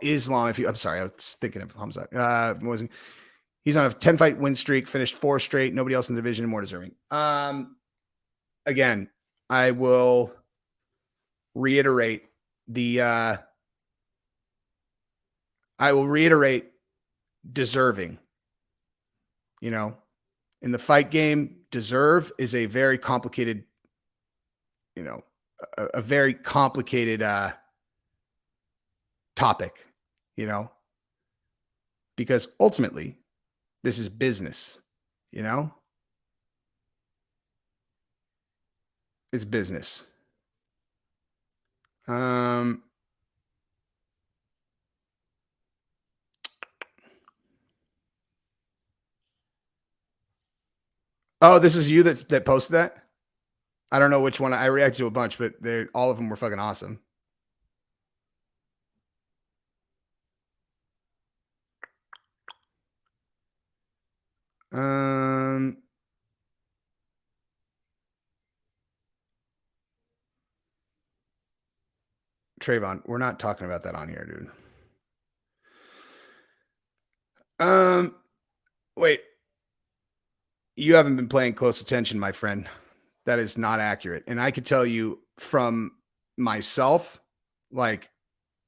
Islam. I'm sorry, I was thinking of Hamza. Wasn't he's on a 10-fight win streak, finished 4 straight. Nobody else in the division more deserving. Again, I will reiterate deserving. You know, in the fight game, deserve is a very complicated, a very complicated topic, because ultimately this is business, it's business. Oh, this is you that posted that? I don't know which one. I reacted to a bunch, but all of them were fucking awesome. Trayvon, we're not talking about that on here, dude. Wait. You haven't been paying close attention, my friend. That is not accurate. And I could tell you from myself, like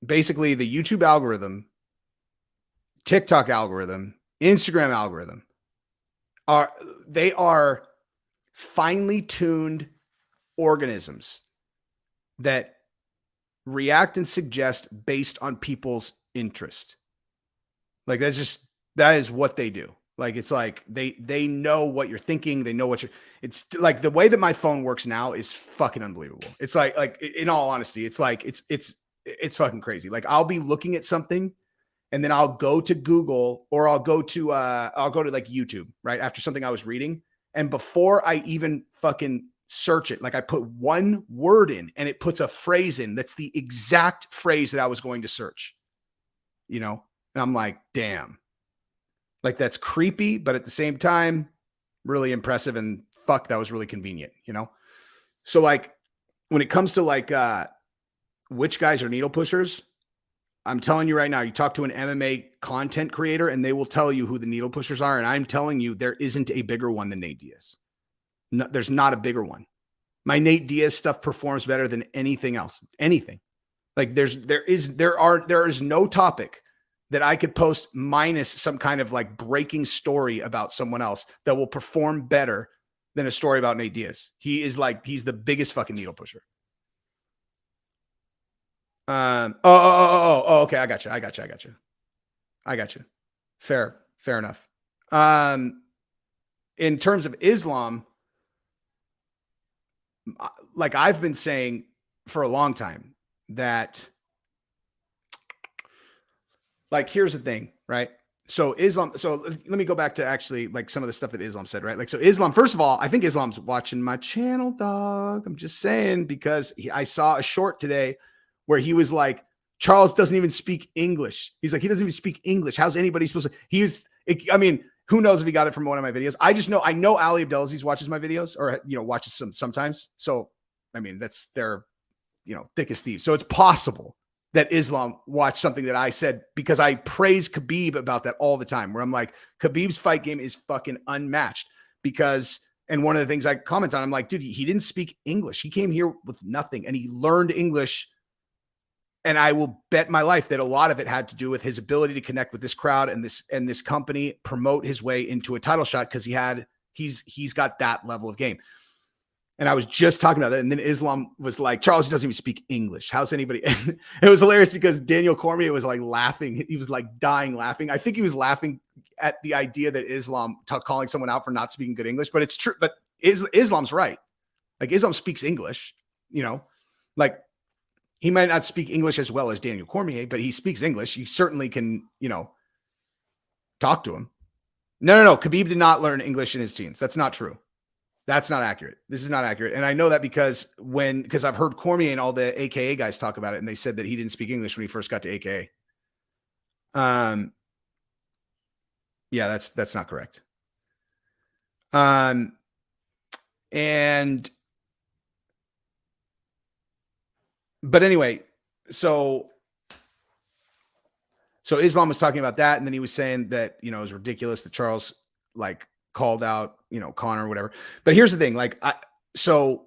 basically the YouTube algorithm, TikTok algorithm, Instagram algorithm are finely tuned organisms that react and suggest based on people's interest. Like that is what they do. Like, it's like they know what you're thinking. They know it's like the way that my phone works now is fucking unbelievable. It's like in all honesty, it's like, it's fucking crazy. Like, I'll be looking at something and then I'll go to Google or I'll go to like YouTube, right? After something I was reading. And before I even fucking search it, like I put one word in and it puts a phrase in that's the exact phrase that I was going to search, and I'm like, damn. Like, that's creepy, but at the same time, really impressive. And fuck, that was really convenient, So like, when it comes to like, which guys are needle pushers, I'm telling you right now, you talk to an MMA content creator and they will tell you who the needle pushers are. And I'm telling you, there isn't a bigger one than Nate Diaz. No, there's not a bigger one. My Nate Diaz stuff performs better than anything else. Anything. Like, there is no topic that I could post minus some kind of like breaking story about someone else that will perform better than a story about Nate Diaz. He's the biggest fucking needle pusher. Okay. I got you. Fair enough. In terms of Islam, like I've been saying for a long time that, like, here's the thing, right? So let me go back to actually like some of the stuff that Islam said, right? Like, so Islam, first of all, I think Islam's watching my channel, dog. I'm just saying, because I saw a short today where he was like, Charles doesn't even speak English. He's like, he doesn't even speak English. How's anybody supposed to, who knows if he got it from one of my videos? I know Ali Abdelaziz watches my videos or, watches some sometimes. So, that's their, thick as thieves. So it's possible that Islam watched something that I said, because I praise Khabib about that all the time, where I'm like, Khabib's fight game is fucking unmatched and one of the things I comment on, I'm like, dude, he didn't speak English. He came here with nothing and he learned English. And I will bet my life that a lot of it had to do with his ability to connect with this crowd and this company, promote his way into a title shot, because he's got that level of game. And I was just talking about that. And then Islam was like, Charles doesn't even speak English. How's anybody? And it was hilarious because Daniel Cormier was like laughing. He was like dying laughing. I think he was laughing at the idea that Islam calling someone out for not speaking good English, but it's true. But Islam's right. Like, Islam speaks English, like, he might not speak English as well as Daniel Cormier, but he speaks English. You certainly can, talk to him. No. Khabib did not learn English in his teens. That's not true. That's not accurate. This is not accurate. And I know that because I've heard Cormier and all the AKA guys talk about it, and they said that he didn't speak English when he first got to AKA. Yeah, that's not correct. But anyway, so Islam was talking about that, and then he was saying that, it was ridiculous that Charles like called out, Conor or whatever. But here's the thing, like so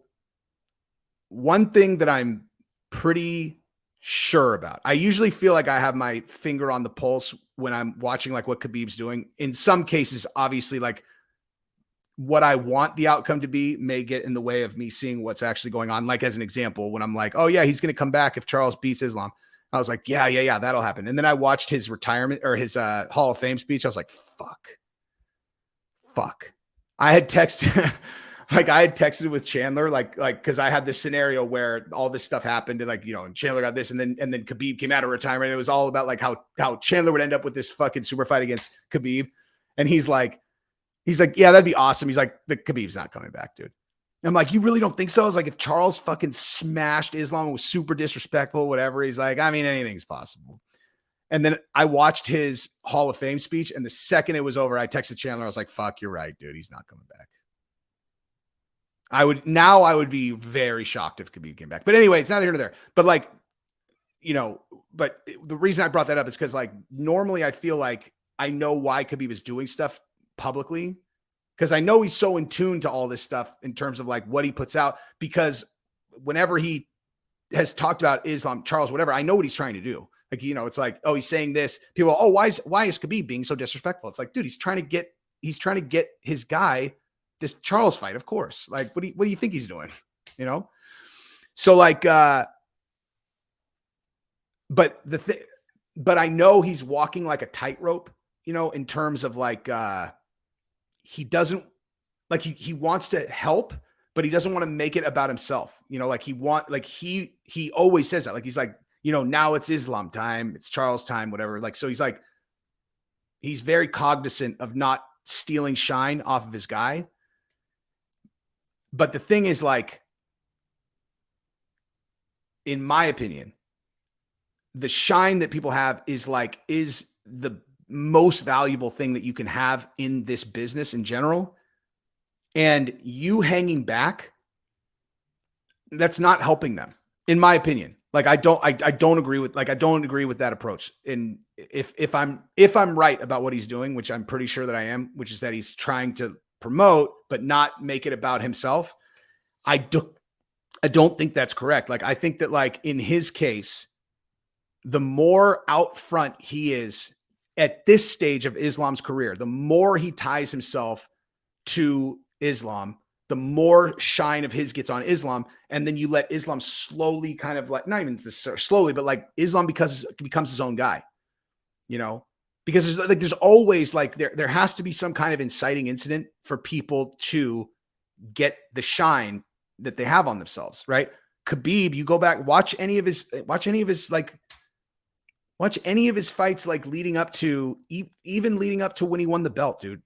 one thing that I'm pretty sure about, I usually feel like I have my finger on the pulse when I'm watching like what Khabib's doing. In some cases, obviously, like what I want the outcome to be may get in the way of me seeing what's actually going on. Like as an example, when I'm like, oh yeah, he's going to come back if Charles beats Islam. I was like, yeah, that'll happen. And then I watched his retirement or his Hall of Fame speech. I was like, fuck. I had texted, with Chandler, because I had this scenario where all this stuff happened and and Chandler got this, and then Khabib came out of retirement. And it was all about like how Chandler would end up with this fucking super fight against Khabib. And he's like, yeah, that'd be awesome. He's like, the Khabib's not coming back, dude. I'm like, you really don't think so? I was like, if Charles fucking smashed Islam and was super disrespectful, whatever, he's like, I mean, anything's possible. And then I watched his Hall of Fame speech, and the second it was over, I texted Chandler. I was like, fuck, you're right, dude. He's not coming back. I would be very shocked if Khabib came back. But anyway, it's neither here nor there. But but the reason I brought that up is because normally I feel like I know why Khabib is doing stuff publicly, because I know he's so in tune to all this stuff in terms of what he puts out, because whenever he has talked about Islam, Charles, whatever, I know what he's trying to do. It's like, oh, he's saying this. People, oh, why is Khabib being so disrespectful? It's like, dude, he's trying to get his guy this Charles fight, of course. What do you think he's doing? So but I know he's walking like a tightrope, in terms of he doesn't he wants to help, but he doesn't want to make it about himself. He always says that, he's like, now it's Islam time, it's Charles time, whatever. So he's very cognizant of not stealing shine off of his guy. But the thing is, in my opinion, the shine that people have is the most valuable thing that you can have in this business in general. And you hanging back, that's not helping them, in my opinion. I don't agree with that approach. And if I'm right about what he's doing, which I'm pretty sure that I am, which is that he's trying to promote but not make it about himself, I don't think that's correct. I think that in his case, the more out front he is at this stage of Islam's career, the more he ties himself to Islam, the more shine of his gets on Islam. And then you let Islam slowly kind of not even this slowly, but Islam becomes his own guy, because there's always there has to be some kind of inciting incident for people to get the shine that they have on themselves. Right. Khabib, you go back, watch any of his fights, leading up to, even leading up to when he won the belt, dude.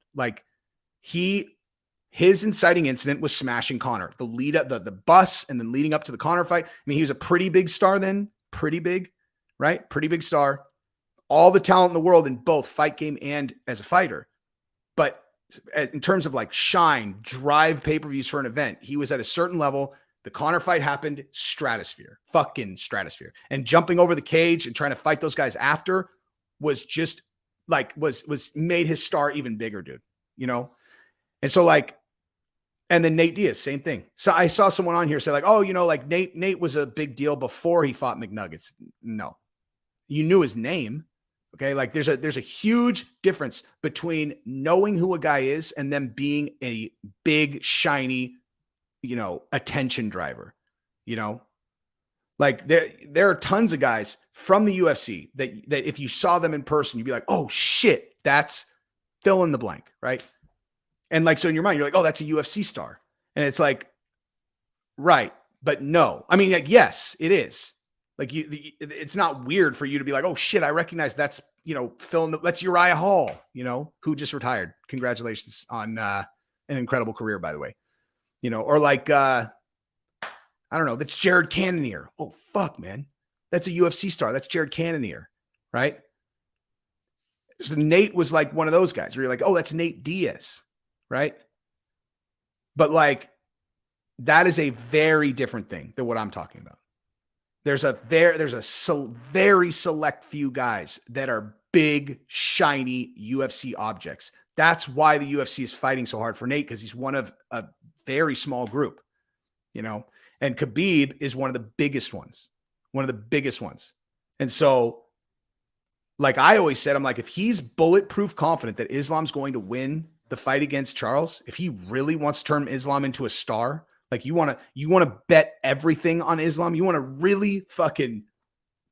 His inciting incident was smashing Conor. The lead up, the bus, and then leading up to the Conor fight. I mean, he was a pretty big star then, pretty big, right? Pretty big star. All the talent in the world in both fight game and as a fighter. But in terms of shine, drive pay-per-views for an event, he was at a certain level. The Conor fight happened, stratosphere, fucking stratosphere. And jumping over the cage and trying to fight those guys after was just was made his star even bigger, dude, And so and then Nate Diaz, same thing. So I saw someone on here say oh, Nate was a big deal before he fought McNuggets. No, you knew his name. Okay. There's a huge difference between knowing who a guy is and them being a big, shiny, attention driver, there are tons of guys from the UFC that if you saw them in person, you'd be like, oh shit, that's fill in the blank. Right. And so in your mind, you're like, oh, that's a UFC star. And it's right. But no, I mean, yes, it is. It's not weird for you to be like, oh shit, I recognize that's, that's Uriah Hall, who just retired. Congratulations on an incredible career, by the way. Or I don't know, that's Jared Cannonier. Oh, fuck, man. That's a UFC star. That's Jared Cannonier, right? So Nate was one of those guys where you're like, oh, that's Nate Diaz, right? But That is a very different thing than what I'm talking about. There's a very select few guys that are big, shiny UFC objects. That's why the UFC is fighting so hard for Nate, because he's one of a very small group, you know, and Khabib is one of the biggest ones, And so, like I always said, I'm like, if he's bulletproof confident that Islam's going to win the fight against Charles, if he really wants to turn Islam into a star, like you want to bet everything on Islam, you want to really fucking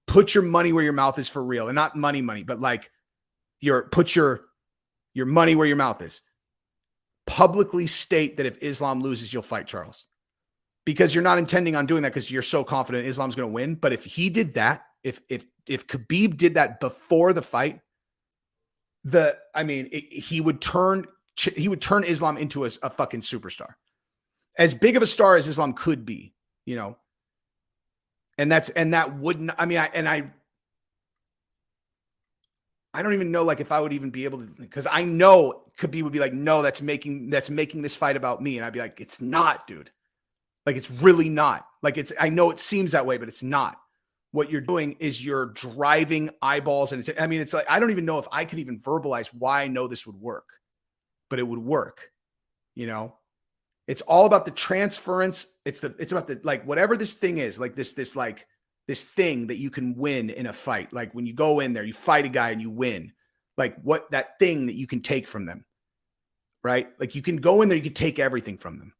put your money where your mouth is for real, and not money, but like put your money where your mouth is. Publicly state that if Islam loses, you'll fight Charles, because you're not intending on doing that because you're so confident Islam's going to win. But if he did that, if Khabib did that before the fight, he would turn Islam into a fucking superstar, as big of a star as Islam could be, you know. And that wouldn't, I don't even know, like, if I would even be able to, because I know Khabib would be like, no, that's making this fight about me. And I'd be like, it's not, dude. Like, it's really not. Like, I know it seems that way, but it's not. What you're doing is you're driving eyeballs. And it's like, I don't even know if I could even verbalize why I know this would work, but it would work, you know? It's all about the transference. It's about the, like, whatever this thing is, like this thing that you can win in a fight. Like when you go in there, you fight a guy and you win, like what that thing that you can take from them, right? Like you can go in there, you can take everything from them.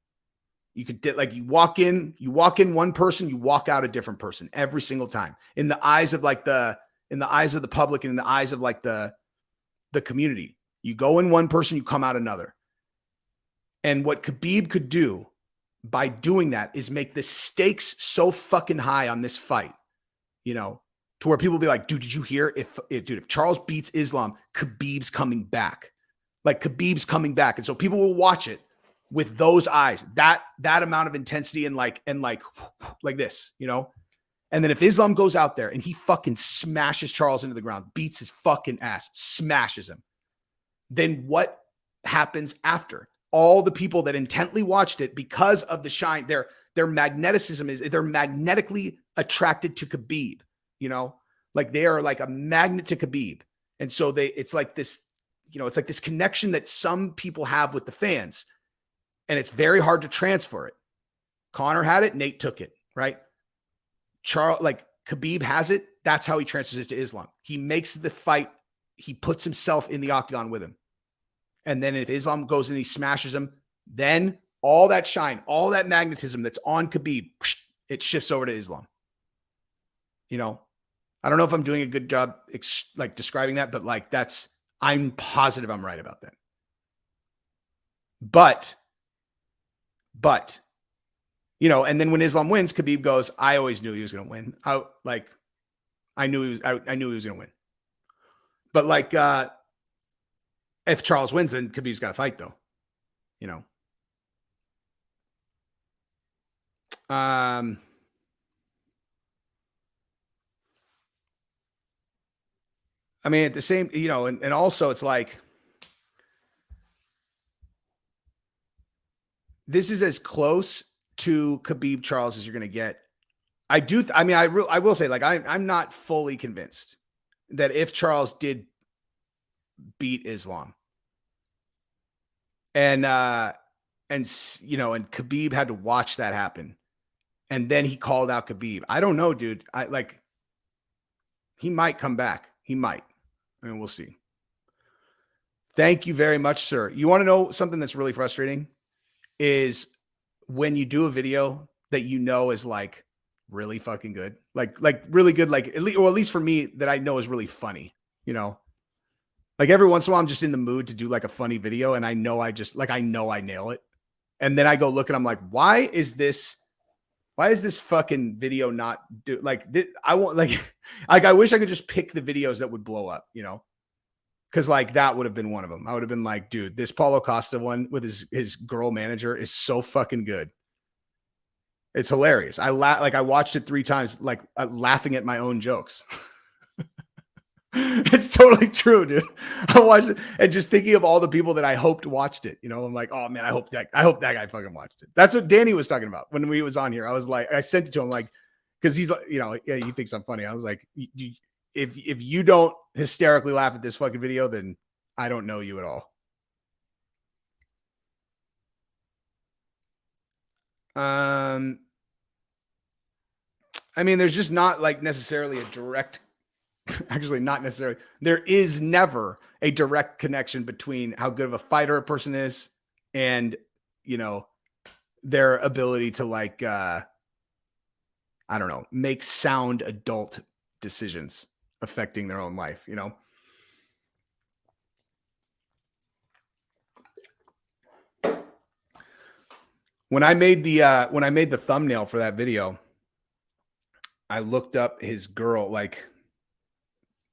You could, like, you walk in one person, you walk out a different person every single time, in the eyes of the public and in the eyes of like the community. You go in one person, you come out another. And what Khabib could do by doing that is make the stakes so fucking high on this fight, you know, to where people will be like, dude, did you hear? If Charles beats Islam, Khabib's coming back. Like, Khabib's coming back. And so people will watch it with those eyes, that amount of intensity and like this, you know? And then if Islam goes out there and he fucking smashes Charles into the ground, beats his fucking ass, smashes him, then what happens after? All the people that intently watched it, because of the shine, their magneticism is, they're magnetically attracted to Khabib, you know, like they are like a magnet to Khabib. And so it's like this, you know, it's like this connection that some people have with the fans, and it's very hard to transfer it. Conor had it, Nate took it, right? Like Khabib has it. That's how he transfers it to Islam. He makes the fight. He puts himself in the octagon with him. And then if Islam goes and he smashes him, then all that shine, all that magnetism that's on Khabib, it shifts over to Islam. You know, I don't know if I'm doing a good job like describing that, but like I'm positive I'm right about that. But, you know, and then when Islam wins, Khabib goes, I always knew he was going to win. I knew he was going to win. But like, if Charles wins, then Khabib's got to fight, though, you know. I mean, at the same, you know, and also it's like, this is as close to Khabib Charles as you're going to get. I will say, like, I'm not fully convinced that if Charles did beat Islam, and you know, and Khabib had to watch that happen, and then he called out Khabib, I don't know, dude. He might come back. He might. I mean, we'll see. Thank you very much, sir. You want to know something that's really frustrating? Is when you do a video that you know is like really fucking good, like really good, like at least for me, that I know is really funny, you know. Like every once in a while, I'm just in the mood to do like a funny video, and I know I nail it. And then I go look and I'm like, why is this fucking video not do like this? I want like I wish I could just pick the videos that would blow up, you know? Cause like that would have been one of them. I would have been like, dude, this Paulo Costa one with his girl manager is so fucking good. It's hilarious. I watched it 3 times, like laughing at my own jokes. It's totally true, dude. I watched it and just thinking of all the people that I hoped watched it. You know, I'm like, oh man, I hope that guy fucking watched it. That's what Danny was talking about when we was on here. I was like, I sent it to him like, because he's like, you know, yeah, he thinks I'm funny. I was like, if you don't hysterically laugh at this fucking video, then I don't know you at all. I mean, there's just not like necessarily a direct, actually, not necessarily. There is never a direct connection between how good of a fighter a person is and, you know, their ability to like, I don't know, make sound adult decisions affecting their own life, you know? When I made the thumbnail for that video, I looked up his girl, like,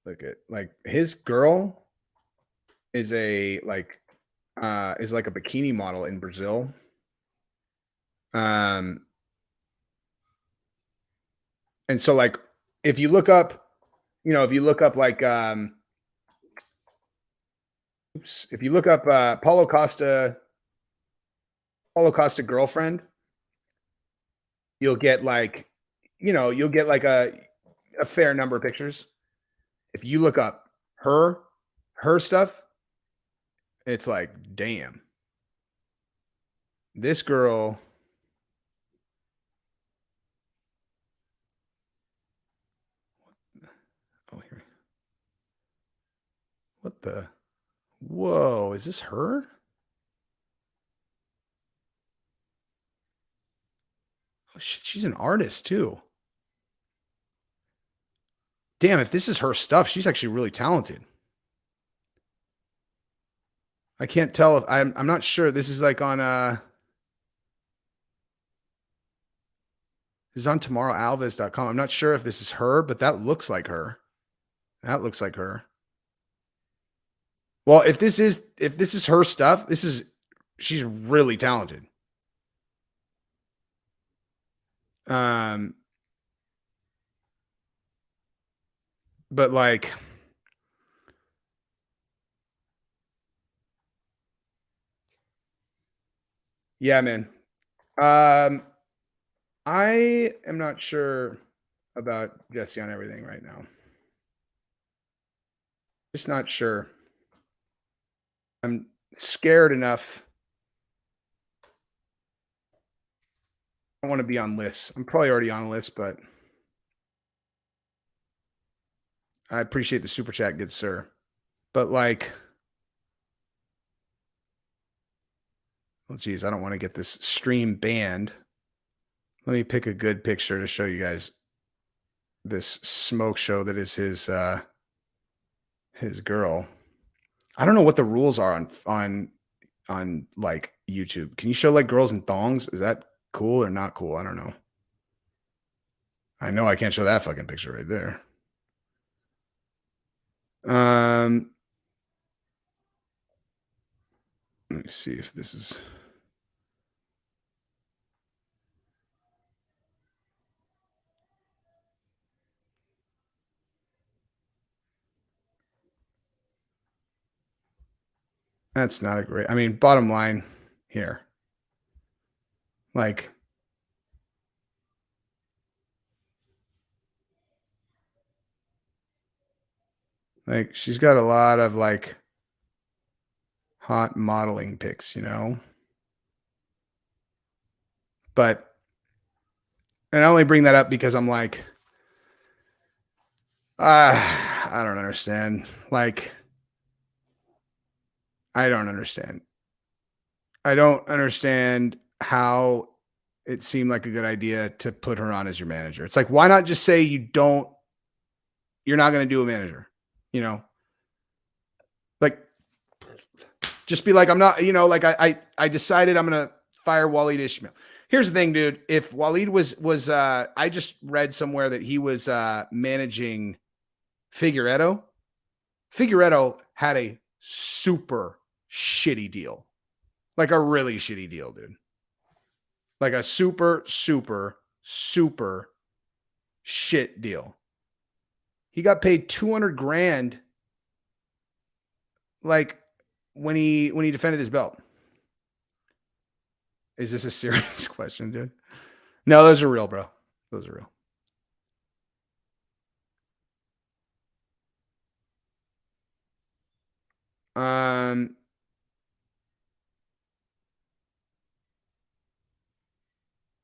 look at like his girl is a like is like a bikini model in Brazil. Um and so like if you look up, you know, if you look up like if you look up Paulo Costa girlfriend, you'll get like, you know, you'll get like a fair number of pictures. If you look up her stuff, it's like, damn. This girl, oh here. What the, whoa, is this her? Oh shit, she's an artist too. Damn, if this is her stuff, she's actually really talented. I can't tell if I'm not sure. This is like on this is on tomorrowalves.com. I'm not sure if this is her, but that looks like her. That looks like her. Well, if this is her stuff, she's really talented. But like, yeah, man. I am not sure about Jesse on everything right now. Just not sure. I'm scared enough. I want to be on lists. I'm probably already on a list, but I appreciate the super chat, good sir. But like, well, geez, I don't want to get this stream banned. Let me pick a good picture to show you guys this smoke show that is his girl. I don't know what the rules are on like YouTube. Can you show like girls in thongs? Is that cool or not cool? I don't know. I know I can't show that fucking picture right there. Let me see if this is. That's not a great. I mean, bottom line here. Like, she's got a lot of like hot modeling pics, you know? But, and I only bring that up because I'm like, I don't understand. Like, I don't understand. I don't understand how it seemed like a good idea to put her on as your manager. It's like, why not just say you're not going to do a manager, you know? Like, just be like, I'm not, you know, like I decided I'm going to fire Waleed Ismail. Here's the thing, dude. If Waleed was I just read somewhere that he was managing Figueiredo. Figueiredo had a super shitty deal. Like a really shitty deal, dude. Like a super, super, super shit deal. He got paid 200 grand like when he defended his belt. Is this a serious question, dude? No, those are real, bro. Those are real.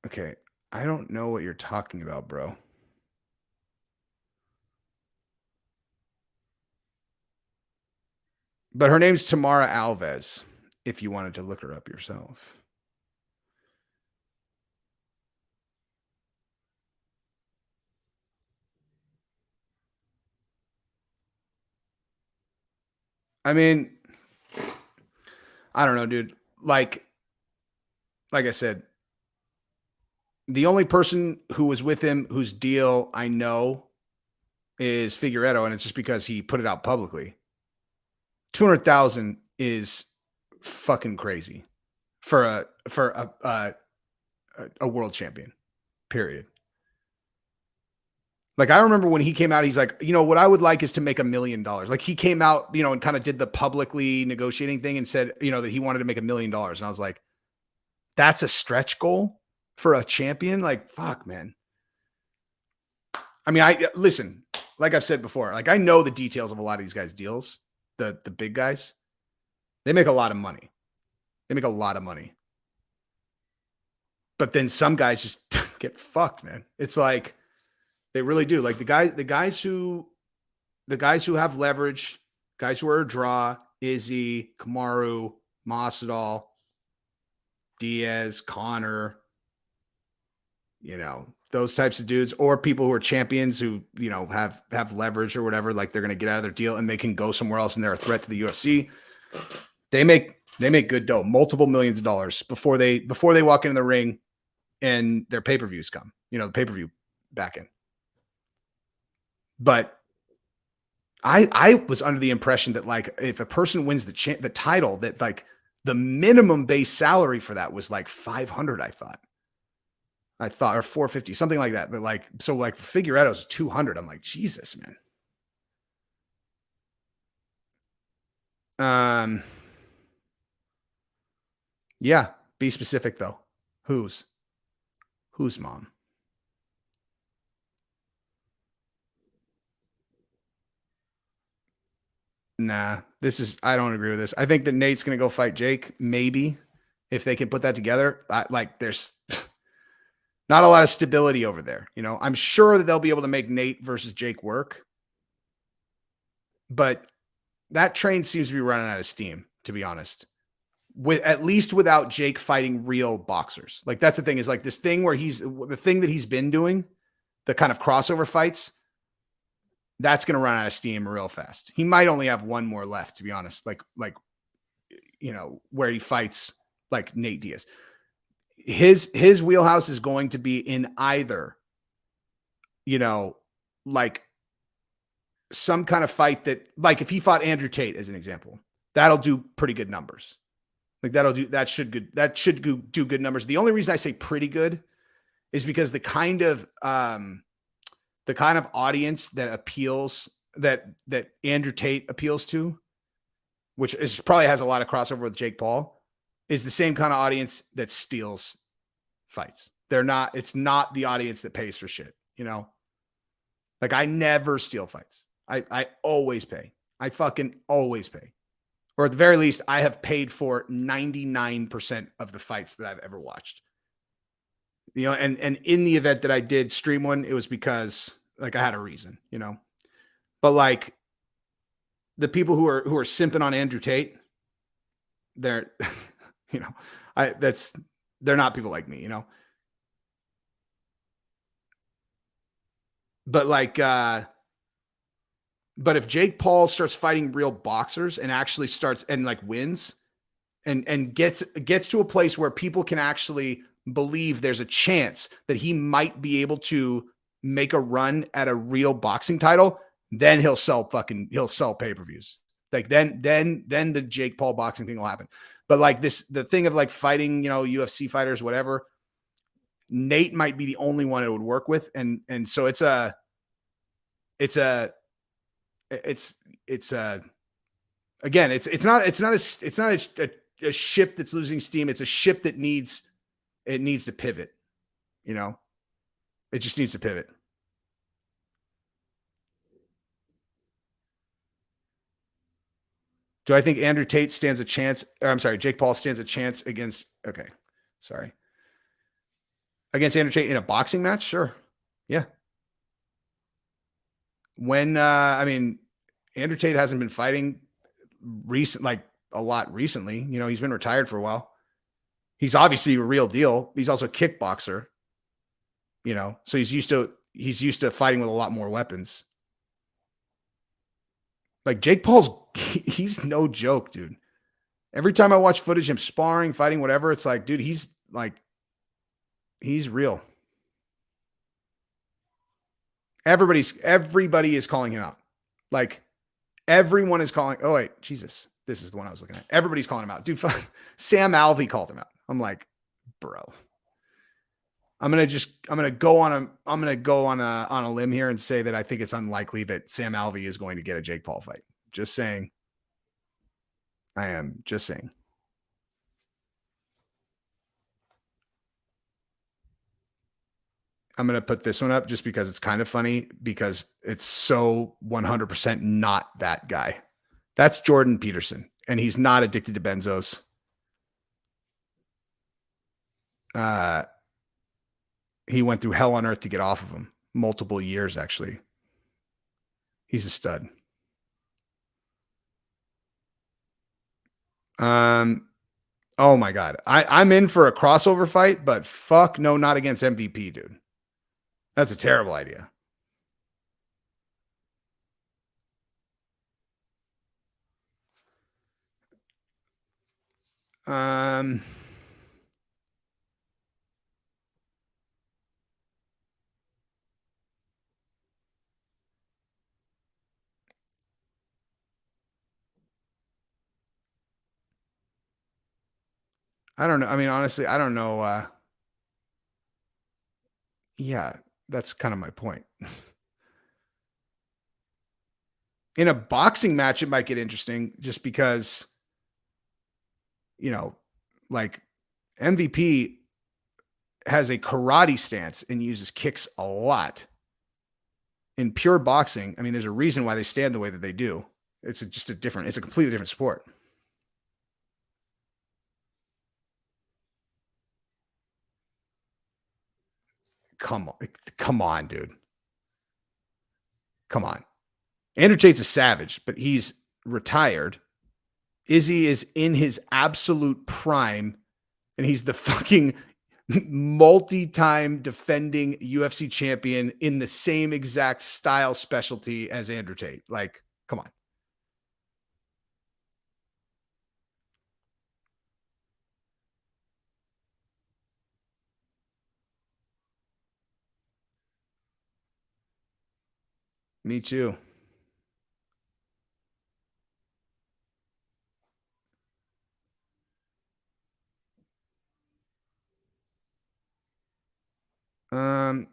Okay. I don't know what you're talking about, bro. But her name's Tamara Alves, if you wanted to look her up yourself. I mean, I don't know, dude. Like I said, the only person who was with him whose deal I know is Figueredo, and it's just because he put it out publicly. 200,000 is fucking crazy for a world champion. Period. Like, I remember when he came out, he's like, you know, what I would like is to make $1 million. Like, he came out, you know, and kind of did the publicly negotiating thing and said, you know, that he wanted to make $1 million. And I was like, that's a stretch goal for a champion? Like, fuck, man. I mean, listen, like I've said before, like, I know the details of a lot of these guys' deals, the big guys. They make a lot of money. They make a lot of money. But then some guys just get fucked, man. It's like, they really do. Like the guys who have leverage, guys who are a draw, Izzy, Kamaru, Masvidal, Diaz, Connor, you know, those types of dudes, or people who are champions who, you know, have leverage or whatever, like they're going to get out of their deal and they can go somewhere else and they're a threat to the UFC. They make good dough, multiple millions of dollars before they walk into the ring and their pay-per-views come, you know, the pay-per-view back in. But I was under the impression that, like, if a person wins the title, that like the minimum base salary for that was like 500. I thought, or 450, something like that. But like, so like Figueredo's 200. I'm like, Jesus, man. Yeah. Be specific though. Whose mom? Nah, I don't agree with this. I think that Nate's going to go fight Jake. Maybe if they can put that together. Like, there's not a lot of stability over there. You know, I'm sure that they'll be able to make Nate versus Jake work. But that train seems to be running out of steam, to be honest. At least without Jake fighting real boxers. Like, that's the thing, is like this thing where the thing that he's been doing, the kind of crossover fights, that's going to run out of steam real fast. He might only have one more left, to be honest. Like, you know, where he fights like Nate Diaz. His wheelhouse is going to be in either, you know, like some kind of fight that, like if he fought Andrew Tate as an example, that'll do pretty good numbers. Like that should do good numbers. The only reason I say pretty good is because the kind of audience that appeals, that Andrew Tate appeals to, which is probably has a lot of crossover with Jake Paul, is the same kind of audience that steals fights. It's not the audience that pays for shit, you know? Like, I never steal fights. I always pay. I fucking always pay. Or at the very least, I have paid for 99% of the fights that I've ever watched. You know, and in the event that I did stream one, it was because like I had a reason, you know. But like the people who are simping on Andrew Tate, they're you know, they're not people like me, you know. But like but if Jake Paul starts fighting real boxers and actually starts and like wins and gets to a place where people can actually believe there's a chance that he might be able to make a run at a real boxing title, then he'll sell pay-per-views. Like then the Jake Paul boxing thing will happen. But like the thing of like fighting, you know, UFC fighters, whatever, Nate might be the only one it would work with. And so it's a it's again, it's not a ship that's losing steam. It's a ship that needs to pivot. You know, it just needs to pivot. Do I think Andrew Tate stands a chance? I'm sorry, Jake Paul stands a chance against? Okay, sorry, against Andrew Tate in a boxing match? Sure, yeah. When I mean, Andrew Tate hasn't been fighting like a lot recently. You know, he's been retired for a while. He's obviously a real deal. He's also a kickboxer. You know, so he's used to fighting with a lot more weapons. Like Jake Paul's, he's no joke, dude. Every time I watch footage of him sparring, fighting, whatever, it's like, dude, he's real. Everybody is calling him out. Like everyone is calling. Oh wait, Jesus, this is the one I was looking at. Everybody's calling him out, dude. Sam Alvey called him out. I'm like, bro. I'm gonna go on a limb here and say that I think it's unlikely that Sam Alvey is going to get a Jake Paul fight. Just saying. I am just saying. I'm going to put this one up just because it's kind of funny because it's so 100% not that guy. That's Jordan Peterson, and he's not addicted to benzos. He went through hell on earth to get off of them. Multiple years, actually. He's a stud. Oh my God. I'm in for a crossover fight, but fuck no, not against MVP, dude. That's a terrible idea. I don't know. I mean, honestly, I don't know. Yeah, that's kind of my point. In a boxing match, it might get interesting just because, you know, like MVP has a karate stance and uses kicks a lot. In pure boxing, I mean, there's a reason why they stand the way that they do. It's it's a completely different sport. Come on, dude. Come on. Andrew Tate's a savage, but he's retired. Izzy is in his absolute prime, and he's the fucking multi-time defending UFC champion in the same exact style specialty as Andrew Tate. Like, come on. Me too. I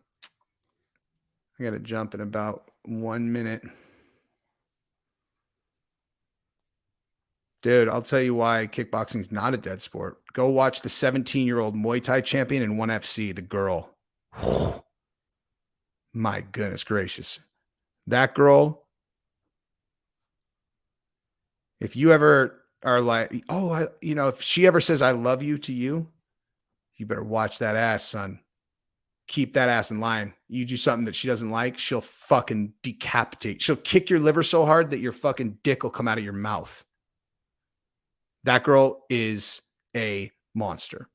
got to jump in about 1 minute. Dude, I'll tell you why kickboxing is not a dead sport. Go watch the 17-year-old Muay Thai champion in 1FC, the girl. My goodness gracious. That girl, if you ever are like, if she ever says, I love you to you, you better watch that ass, son. Keep that ass in line. You do something that she doesn't like, she'll fucking decapitate. She'll kick your liver so hard that your fucking dick will come out of your mouth. That girl is a monster.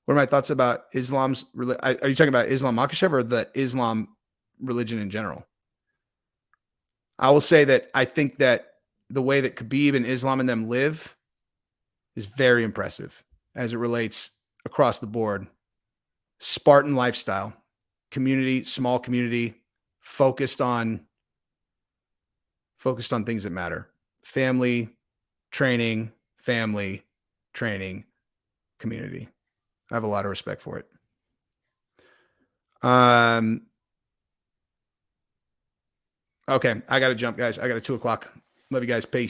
What are my thoughts about Islam's? Are you talking about Islam Makhachev or the Islam religion in general? I will say that I think that the way that Khabib and Islam and them live is very impressive as it relates across the board. Spartan lifestyle, community, small community, focused on things that matter. Family, training, community. I have a lot of respect for it. Okay, I got to jump, guys. I got a 2 o'clock. Love you guys. Peace.